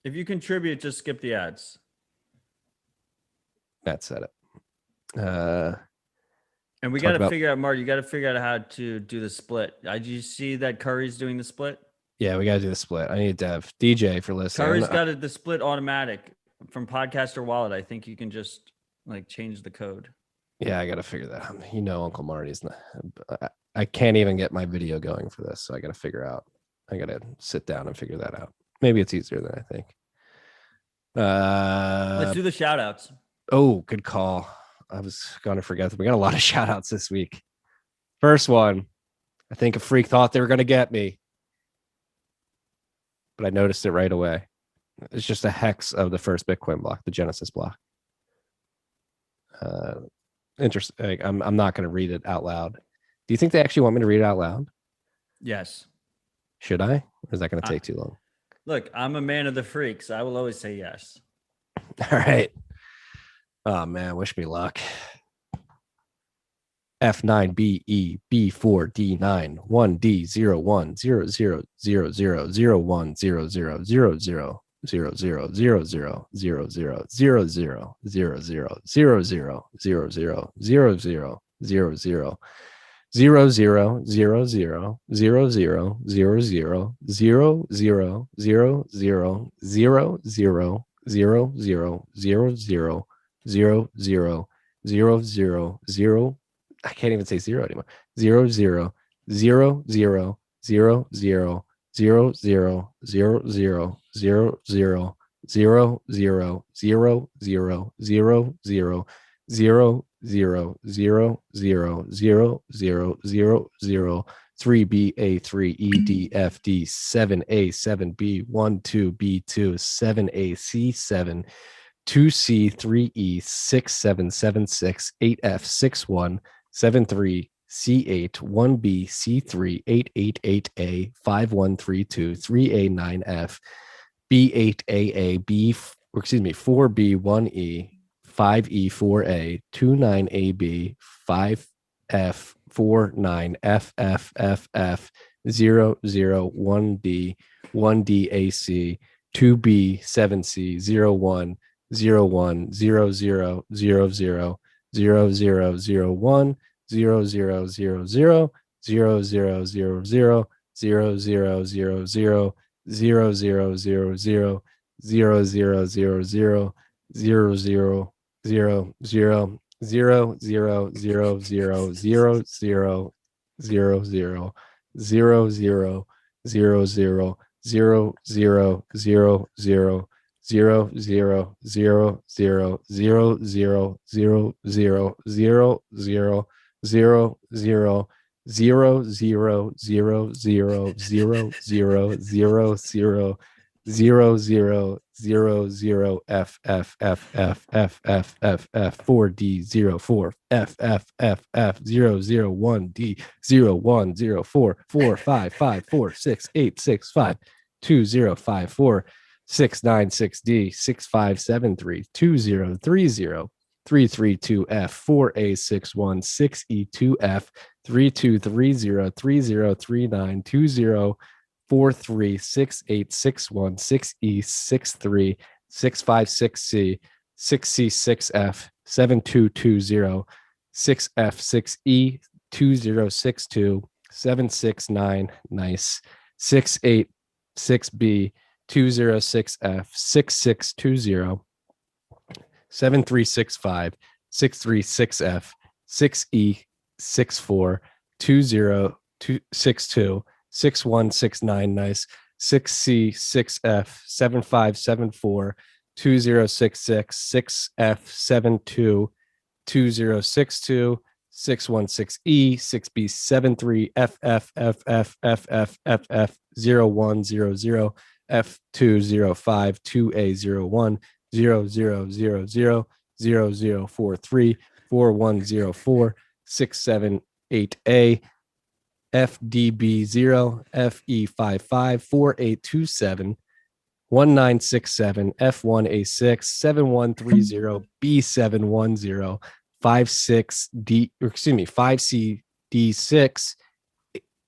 If you contribute, just skip the ads. That said it. And we got to figure out, Mark, you got to figure out how to do the split. Did you see that Curry's doing the split? Yeah, we got to do the split. I need Dev. DJ for listening. Curry's got the split automatic from Podcaster Wallet. I think you can just like change the code. Yeah, I got to figure that out. You know, Uncle Marty's not, I can't even get my video going for this. So I got to figure out. I got to sit down and figure that out. Maybe it's easier than I think. Let's do the shout outs. Oh, good call. I was going to forget that we got a lot of shout outs this week. First one, I think a freak thought they were going to get me, but I noticed it right away. It's just a hex of the first Bitcoin block, the Genesis block. Interesting. I'm not going to read it out loud. Do you think they actually want me to read it out loud? Yes. Should I? Or is that going to take too long? Look, I'm a man of the freaks. I will always say yes. All right. Oh man, wish me luck. F9BE B4D9 1D01 000001 00000000000000000000000000000000000000000000000000000000000000000000000000000000000000000000000000000000000000000000000000000000000000000000000000000000000000000000000000000000000000000000000000000000000000000000000000000000000000000000000000000000000000000000000000000000000000000000000000000000000000000000000000000000000000000000000000000000000000000000000000000000000000000000000000000000000000000000000000000000000000000000000000000000000000000000000000I can't even say zero anymore. 3B832C7A7B12B2 7A7B127B2 7AC7C81BC38888A5132 3A9F B8AA 4B1E 5E4A 29FFFF 001D 1DAC 2B7C 01 01 00 00 00 0001 0000 0000 0000 0000 0000 F4D04FFFFFFFFFF001D0145546866520546960 6573 2030 332F 4A61 6E2F 3230 3039 2043 6861 6E63 656C 6C6F 7220 6F6E 2062 769 nice 686B 206F 6620 7365 636F 6E64 2062 6169 nice 6C6F 7574 2066 6F72 2062 616E 6B73 FFFFFFFFF 0100 F205 2A01 0000 0043 4104 678A FDB0 FE55 4827 1967 F1A6 7130 B710 56D, or excuse me, 5CD6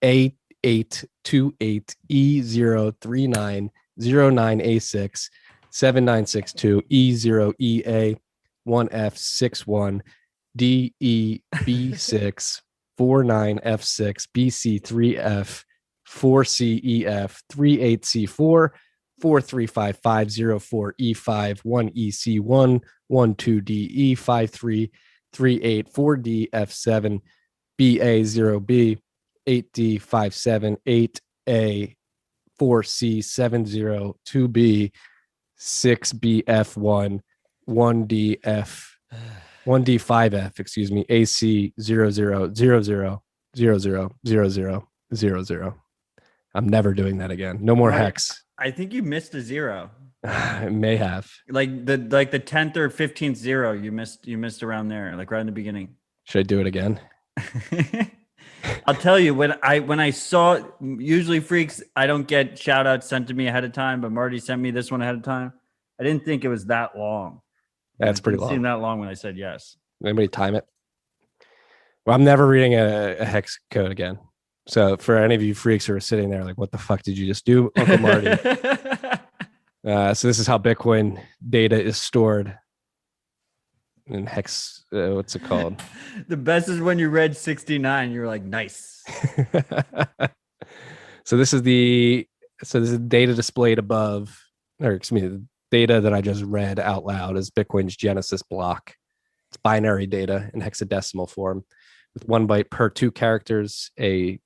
8828 E039 09A6 7962 E0EA 1F61 DEB6 49F6 BC3F 4CEF 38C4 435504E5 1EC1 12DE 53384DF7 BA0B 8D578A 4C702B 6BF1 1D5F, excuse me, AC 0000000000. I'm never doing that again. No more hex. I think you missed a zero. I may have. Like the 10th or 15th zero, you missed around there, like right in the beginning. Should I do it again? I'll tell you, when I saw, usually freaks, I don't get shout outs sent to me ahead of time, but Marty sent me this one ahead of time. I didn't think it was that long. That's pretty long. It seemed that long when I said yes. Anybody time it? Well, I'm never reading a hex code again. So for any of you freaks who are sitting there like, what the fuck did you just do, Uncle Marty? So this is how Bitcoin data is stored in hex. What's it called? The best is when you read 69. You're like, nice. So this is data displayed above, or excuse me, the data that I just read out loud is Bitcoin's Genesis block. It's binary data in hexadecimal form with 1 byte per 2 characters. A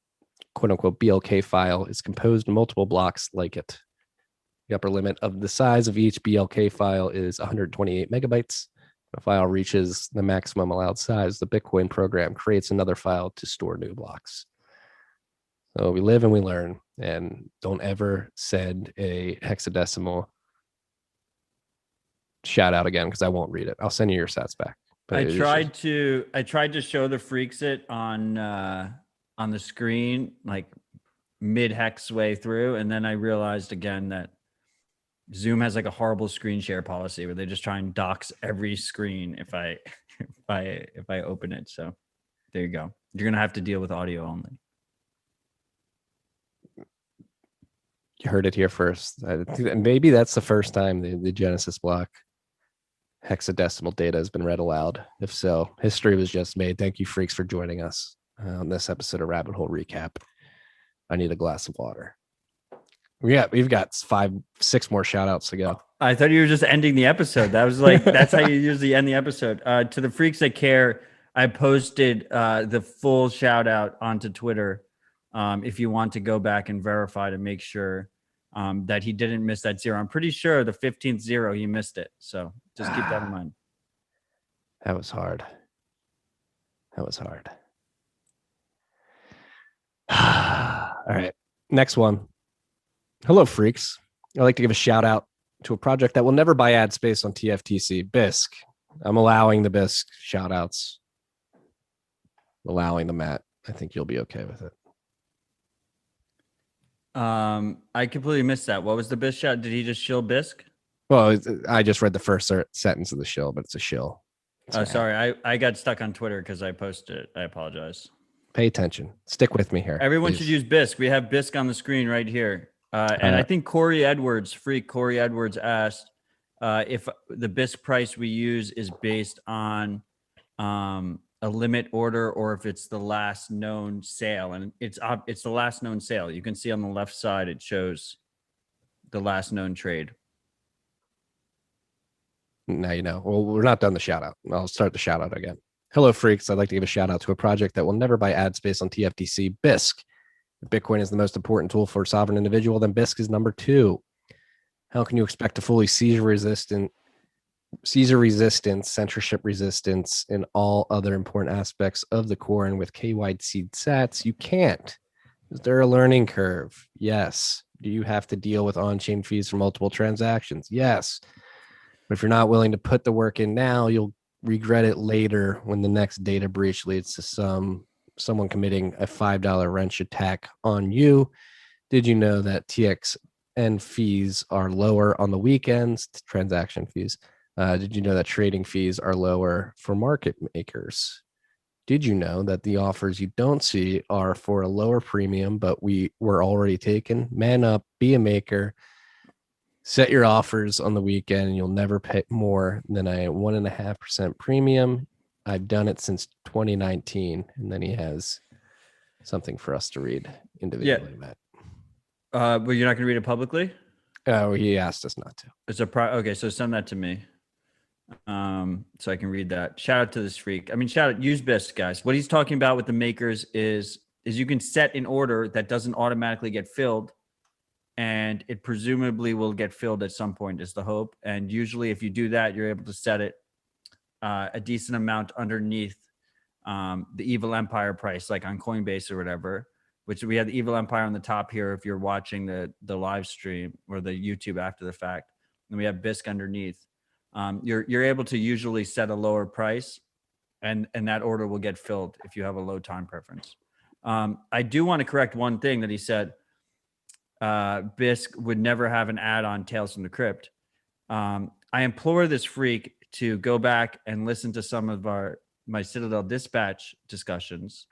quote unquote BLK file is composed of multiple blocks like it. The upper limit of the size of each BLK file is 128 megabytes. If a file reaches the maximum allowed size, the Bitcoin program creates another file to store new blocks. So we live and we learn, and don't ever send a hexadecimal shout out again, because I won't read it. I'll send you your stats back. But I tried to show the freaks it on the screen, like mid hex way through, and then I realized again that Zoom has like a horrible screen share policy where they just try and dox every screen if I open it. So there you go. You're gonna have to deal with audio only. You heard it here first. Maybe that's the first time the Genesis block hexadecimal data has been read aloud. If so, history was just made. Thank you, freaks, for joining us on this episode of Rabbit Hole Recap. I need a glass of water. We've got 5-6 more shout outs to go. I thought you were just ending the episode. That was like, that's how you usually end the episode. To the freaks that care, I posted the full shout out onto Twitter. If you want to go back and verify to make sure that he didn't miss that zero. I'm pretty sure the 15th zero, he missed it. So just keep that in mind. That was hard. All right. Next one. Hello, freaks. I'd like to give a shout out to a project that will never buy ad space on TFTC, BISC. I'm allowing the BISC shout outs. Allowing the Matt. I think you'll be okay with it. I completely missed that. What was the BISC shout? Did he just shill BISC? Well, I just read the first sentence of the shill, but it's a shill. Oh, sorry. I got stuck on Twitter because I posted it. I apologize. Pay attention. Stick with me here. Everyone please. should use BISC. We have BISC on the screen right here. And I think Corey Edwards asked if the BISC price we use is based on a limit order or if it's the last known sale. And it's the last known sale. You can see on the left side, it shows the last known trade. Now you know. Well, we're not done the shout out. I'll start the shout out again. Hello, freaks. I'd like to give a shout out to a project that will never buy ad space on TFTC, BISC. If Bitcoin is the most important tool for a sovereign individual, then BISC is number 2. How can you expect to fully seizure resistance, censorship resistance, and all other important aspects of the core and with KYC sats? You can't. Is there a learning curve? Yes. Do you have to deal with on-chain fees for multiple transactions? Yes. But if you're not willing to put the work in now, you'll regret it later when the next data breach leads to someone committing a $5 wrench attack on you. Did you know that TXN fees are lower on the weekends, transaction fees? Did you know that trading fees are lower for market makers? Did you know that the offers you don't see are for a lower premium, but we were already taken? Man up, be a maker. Set your offers on the weekend and you'll never pay more than a 1.5% premium. I've done it since 2019. And then he has something for us to read individually, Matt. But you're not going to read it publicly? Oh, he asked us not to. It's okay, so send that to me. So I can read that. Shout out to this freak. I mean, use BISC, guys. What he's talking about with the makers is you can set an order that doesn't automatically get filled, and it presumably will get filled at some point is the hope. And usually if you do that, you're able to set it a decent amount underneath the Evil Empire price, like on Coinbase or whatever, which we have the Evil Empire on the top here if you're watching the live stream or the YouTube after the fact. And we have BISC underneath. You're able to usually set a lower price and that order will get filled if you have a low time preference. I do want to correct one thing that he said. BISC would never have an ad on Tales from the Crypt. I implore this freak to go back and listen to some of my Citadel Dispatch discussions,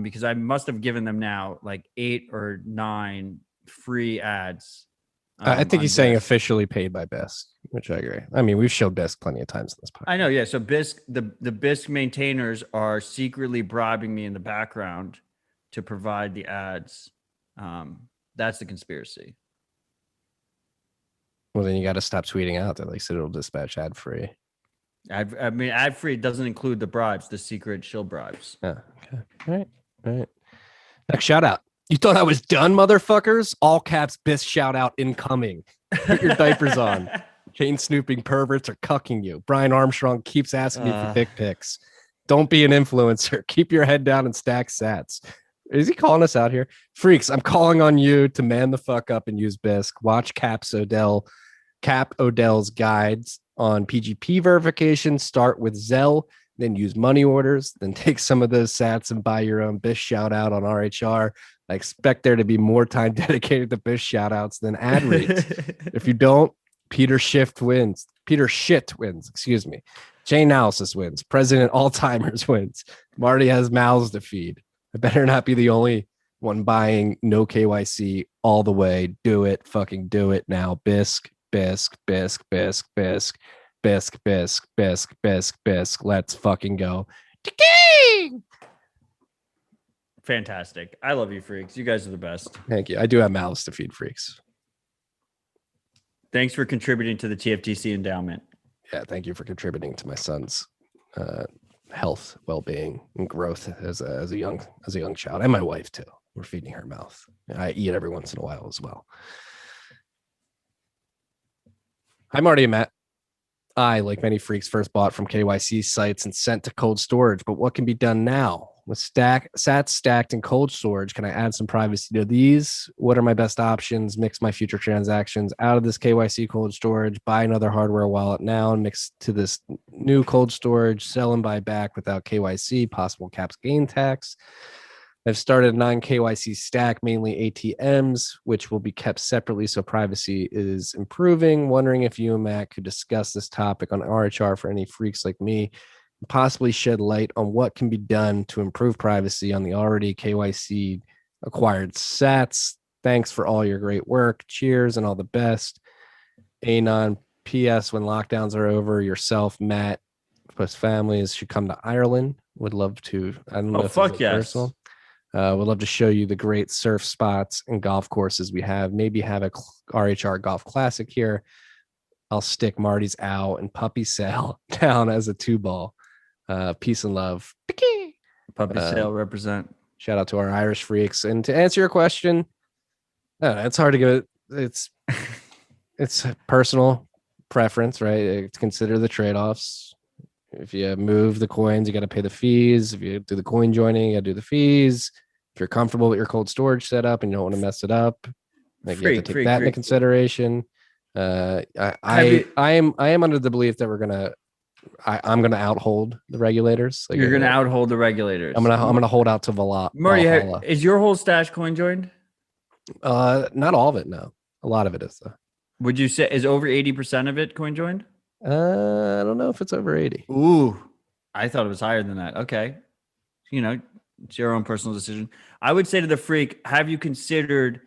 because I must have given them now like 8 or 9 free ads. I think he's saying officially paid by BISC, which I agree. I mean, we've showed BISC plenty of times in this podcast. I know, yeah. So BISC, the BISC maintainers are secretly bribing me in the background to provide the ads. That's the conspiracy. Well, then you got to stop tweeting out that like Citadel Dispatch ad free. I mean, ad free doesn't include the bribes, the secret shill bribes. Oh, okay. All right. Next shout out. You thought I was done, motherfuckers? All caps BISC shout out incoming. Put your diapers on. Chain snooping perverts are cucking you. Brian Armstrong keeps asking you for dick pics. Don't be an influencer. Keep your head down and stack sats. Is he calling us out here? Freaks, I'm calling on you to man the fuck up and use BISC. Watch Cap Odell's guides on PGP verification. Start with Zelle, then use money orders, then take some of those sats and buy your own BISC shout out on RHR. I expect there to be more time dedicated to BISC shout outs than ad reads. If you don't, Peter Shit wins. Excuse me. Chain Analysis wins. President Alzheimer's wins. Marty has mouths to feed. I better not be the only one buying no KYC all the way. Do it. Fucking do it now. BISC. Let's fucking go. Fantastic. I love you, freaks. You guys are the best. Thank you. I do have mouths to feed, freaks. Thanks for contributing to the TFTC endowment. Yeah, thank you for contributing to my son's health, well-being, and growth as a young child, and my wife too. We're feeding her mouth. I eat every once in a while as well. Hi, Marty and Matt. I, like many freaks, first bought from KYC sites and sent to cold storage. But what can be done now? With sats stacked in cold storage, can I add some privacy to these? What are my best options? Mix my future transactions out of this KYC cold storage, buy another hardware wallet now and mix to this new cold storage, sell and buy back without KYC, possible caps gain tax. I've started a non-KYC stack, mainly ATMs, which will be kept separately so privacy is improving. Wondering if you and Matt could discuss this topic on RHR for any freaks like me, and possibly shed light on what can be done to improve privacy on the already KYC acquired sats. Thanks for all your great work. Cheers and all the best. Anon. P.S. When lockdowns are over, yourself, Matt, plus families should come to Ireland. Would love to. I don't know if fuck yes. Personal. We'd love to show you the great surf spots and golf courses we have. Maybe have a RHR Golf Classic here. I'll stick Marty's owl and puppy sail down as a 2-ball. Peace and love. Puppy sail represent. Shout out to our Irish freaks. And to answer your question, it's hard to give it. It's personal preference, right? Consider the trade-offs. If you move the coins, you got to pay the fees. If you do the coin joining, you got to do the fees. If you're comfortable with your cold storage setup and you don't want to mess it up, like you have to take that into consideration. I am under the belief that we're gonna I'm gonna outhold the regulators. Like, You're gonna outhold the regulators. I'm gonna hold out to Marty, Valhalla. is your whole stash coin joined? Not all of it. No, a lot of it is though. Would you say is over 80% of it coin joined? I don't know if it's over 80. Ooh, I thought it was higher than that. Okay, it's your own personal decision. I would say to the freak, have you considered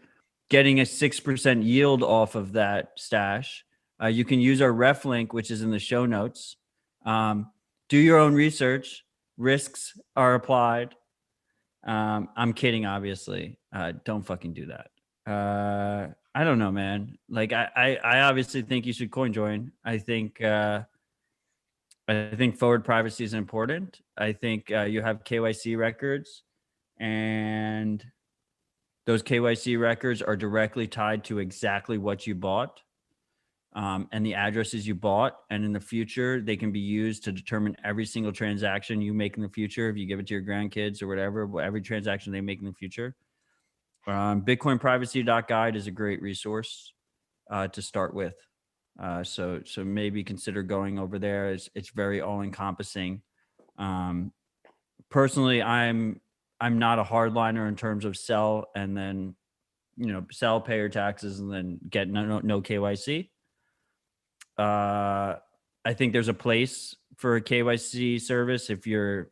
getting a 6% yield off of that stash? You can use our ref link, which is in the show notes. Do your own research. Risks are applied. I'm kidding, obviously. Don't fucking do that. I don't know, man. Like I obviously think you should coin join. I think forward privacy is important. I think you have KYC records, and those KYC records are directly tied to exactly what you bought, and the addresses you bought. And in the future, they can be used to determine every single transaction you make in the future. If you give it to your grandkids or whatever, every transaction they make in the future. BitcoinPrivacy.guide is a great resource to start with. So maybe consider going over there. It's very all encompassing. Personally, I'm not a hardliner in terms of sell and then, sell, pay your taxes, and then get no KYC. I think there's a place for a KYC service if you're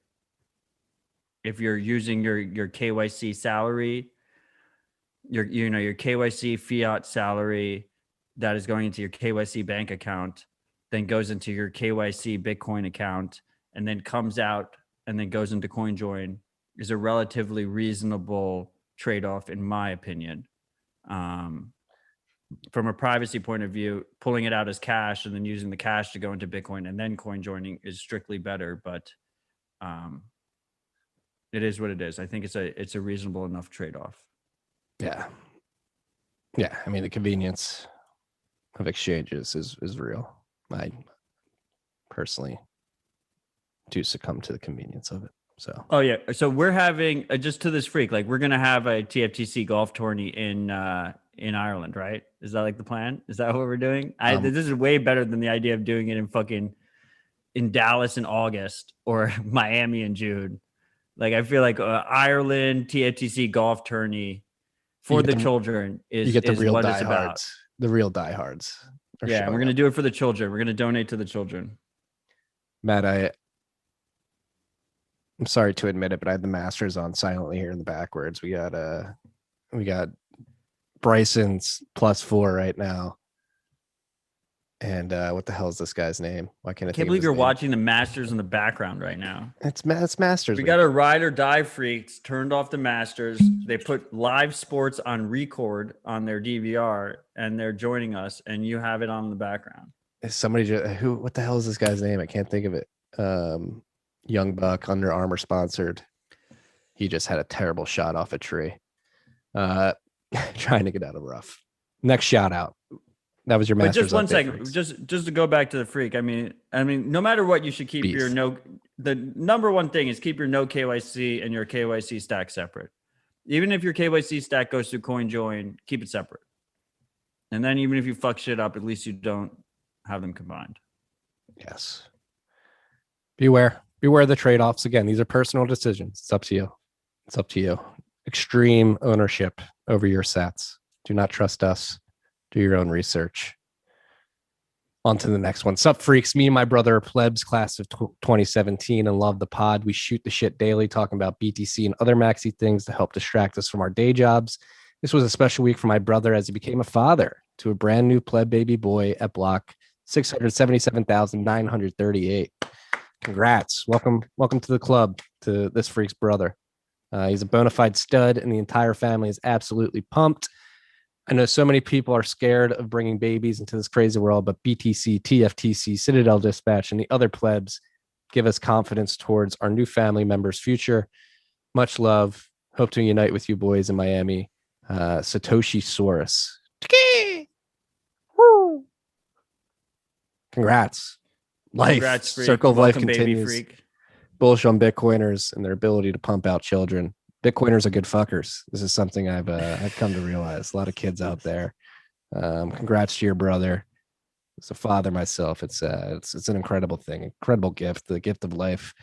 using your KYC salary, your KYC fiat salary that is going into your KYC bank account, then goes into your KYC Bitcoin account, and then comes out and then goes into CoinJoin, is a relatively reasonable trade-off, in my opinion. From a privacy point of view, pulling it out as cash and then using the cash to go into Bitcoin and then coin joining is strictly better, but it is what it is. I think it's a reasonable enough trade-off. Yeah. I mean, the convenience of exchanges is real. I personally do succumb to the convenience of it. So. Oh yeah. So we're having just to this freak, like we're gonna have a TFTC golf tourney in Ireland, right? Is that like the plan? Is that what we're doing? This is way better than the idea of doing it in Dallas in August or Miami in June. Like I feel like Ireland TFTC golf tourney for the children is what it's about. The real diehards. Yeah, we're gonna do it for the children. We're gonna donate to the children. Matt, I'm sorry to admit it, but I had the Masters on silently here in the backwards. We got Bryson's +4 right now. And what the hell is this guy's name? Why can't I can't believe you're watching the Masters in the background right now. It's Masters. We got a ride or die freaks turned off the Masters. They put live sports on record on their DVR, and they're joining us, and you have it on in the background. Is somebody what the hell is this guy's name? I can't think of it. Young Buck, Under Armour sponsored. He just had a terrible shot off a tree. Trying to get out of rough. Next shout out. That was your Masters. But just one second, just to go back to the freak. I mean, no matter what, you should keep the number one thing is keep your no KYC and your KYC stack separate. Even if your KYC stack goes through CoinJoin, keep it separate. And then even if you fuck shit up, at least you don't have them combined. Yes. Beware the trade-offs. Again, these are personal decisions. It's up to you. Extreme ownership over your sats. Do not trust us. Do your own research. On to the next one. Sup, freaks? Me and my brother are plebs, class of 2017, and love the pod. We shoot the shit daily, talking about BTC and other maxi things to help distract us from our day jobs. This was a special week for my brother as he became a father to a brand new pleb baby boy at block 677,938. Congrats. Welcome to the club, to this freak's brother. He's a bona fide stud, and the entire family is absolutely pumped. I know so many people are scared of bringing babies into this crazy world, but BTC, TFTC, Citadel Dispatch, and the other plebs give us confidence towards our new family members' future. Much love. Hope to unite with you boys in Miami. Satoshi Saurus. Congrats. Congrats, freak. Circle of Welcome, life continues. Baby freak. Bullish on Bitcoiners and their ability to pump out children. Bitcoiners are good fuckers. This is something I've come to realize. A lot of kids out there. Congrats to your brother. as a father myself, it's an incredible thing, incredible gift, the gift of life,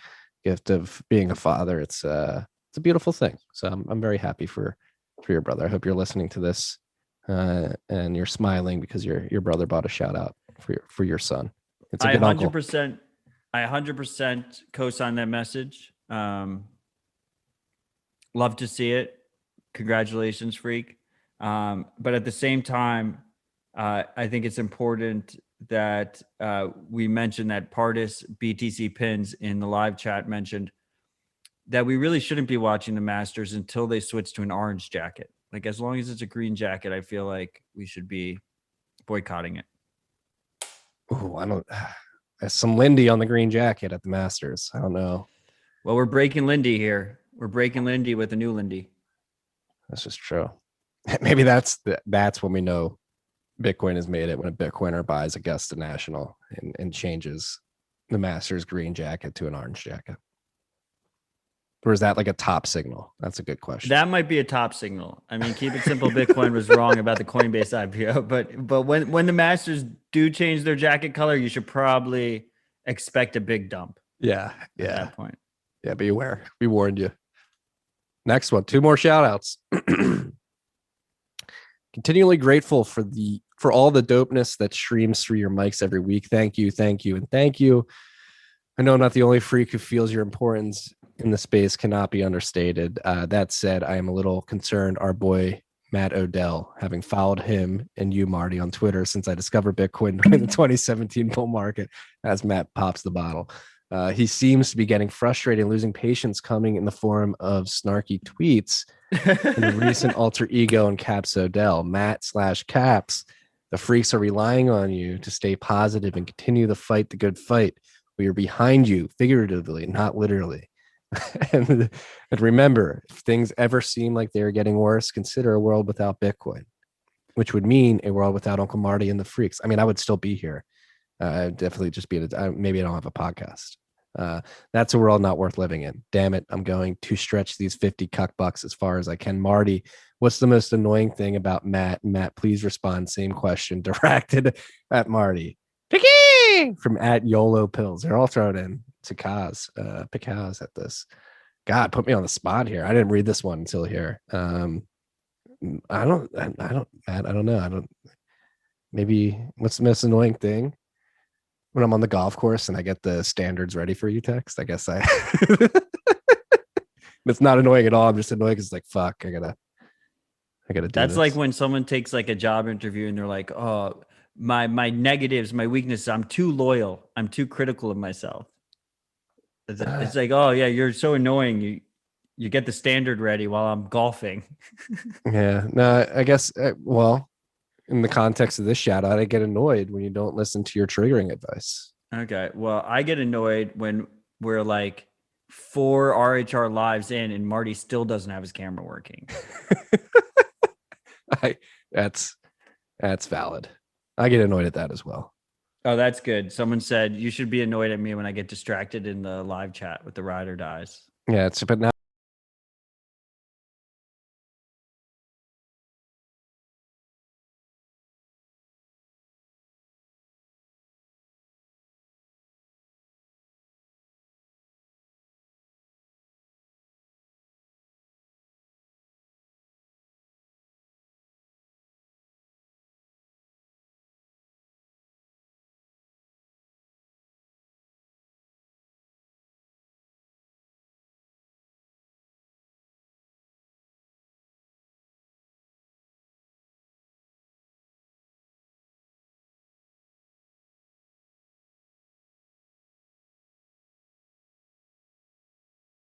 gift of being a father. It's a beautiful thing. So I'm very happy for your brother. I hope you're listening to this and you're smiling because your brother bought a shout out for your son. It's a good uncle. 100%. I 100% co-sign that message. Love to see it. Congratulations, Freak. But at the same time, I think it's important that we mention that Pardis BTC Pins in the live chat mentioned that we really shouldn't be watching the Masters until they switch to an orange jacket. Like, as long as it's a green jacket, I feel like we should be boycotting it. Oh, I don't. There's some Lindy on the green jacket at the Masters. I don't know. Well, we're breaking Lindy here. We're breaking Lindy with a new Lindy. That's just true. Maybe that's when we know Bitcoin has made it, when a Bitcoiner buys a Augusta National and changes the Masters green jacket to an orange jacket. Or is that like a top signal? That's a good question. That might be a top signal. I mean, keep it simple. Bitcoin was wrong about the Coinbase IPO, but when the Masters do change their jacket color, you should probably expect a big dump. Yeah. At that point. Yeah, be aware. We warned you. Next one, 2 more shout outs. Continually grateful for all the dopeness that streams through your mics every week. Thank you, and thank you. I know I'm not the only freak who feels your importance in the space cannot be understated. That said, I am a little concerned our boy Matt Odell, having followed him and you, Marty, on Twitter since I discovered Bitcoin during the 2017 bull market, as Matt pops the bottle. He seems to be getting frustrated and losing patience, coming in the form of snarky tweets and a recent alter ego and Caps Odell. Matt/Caps, the freaks are relying on you to stay positive and continue the fight, the good fight. We are behind you, figuratively, not literally. and remember, if things ever seem like they're getting worse, consider a world without Bitcoin, which would mean a world without Uncle Marty and the freaks. I mean, I would still be here. I'd definitely just be maybe I don't have a podcast. That's a world not worth living in. Damn it, I'm going to stretch these 50 cuck bucks as far as I can. Marty, what's the most annoying thing about Matt? Matt, please respond. Same question directed at Marty. From at YOLO Pills. They're all thrown in to Kaz. Picaz at this. God, put me on the spot here. I didn't read this one until here. I don't know. Maybe what's the most annoying thing? When I'm on the golf course and I get the standards ready for you text, I guess it's not annoying at all. I'm just annoyed because it's like, fuck, I gotta do That's this. like when someone takes like a job interview and they're like, oh, my negatives, my weaknesses, I'm too loyal, I'm too critical of myself. It's like, oh yeah, you're so annoying. You get the standard ready while I'm golfing. Yeah, no, I guess, well, in the context of this shout out, I get annoyed when you don't listen to your triggering advice. Okay. Well, I get annoyed when we're like 4 RHR lives in and Marty still doesn't have his camera working. That's valid. I get annoyed at that as well. Oh, that's good. Someone said you should be annoyed at me when I get distracted in the live chat with the ride or dies. Yeah, but now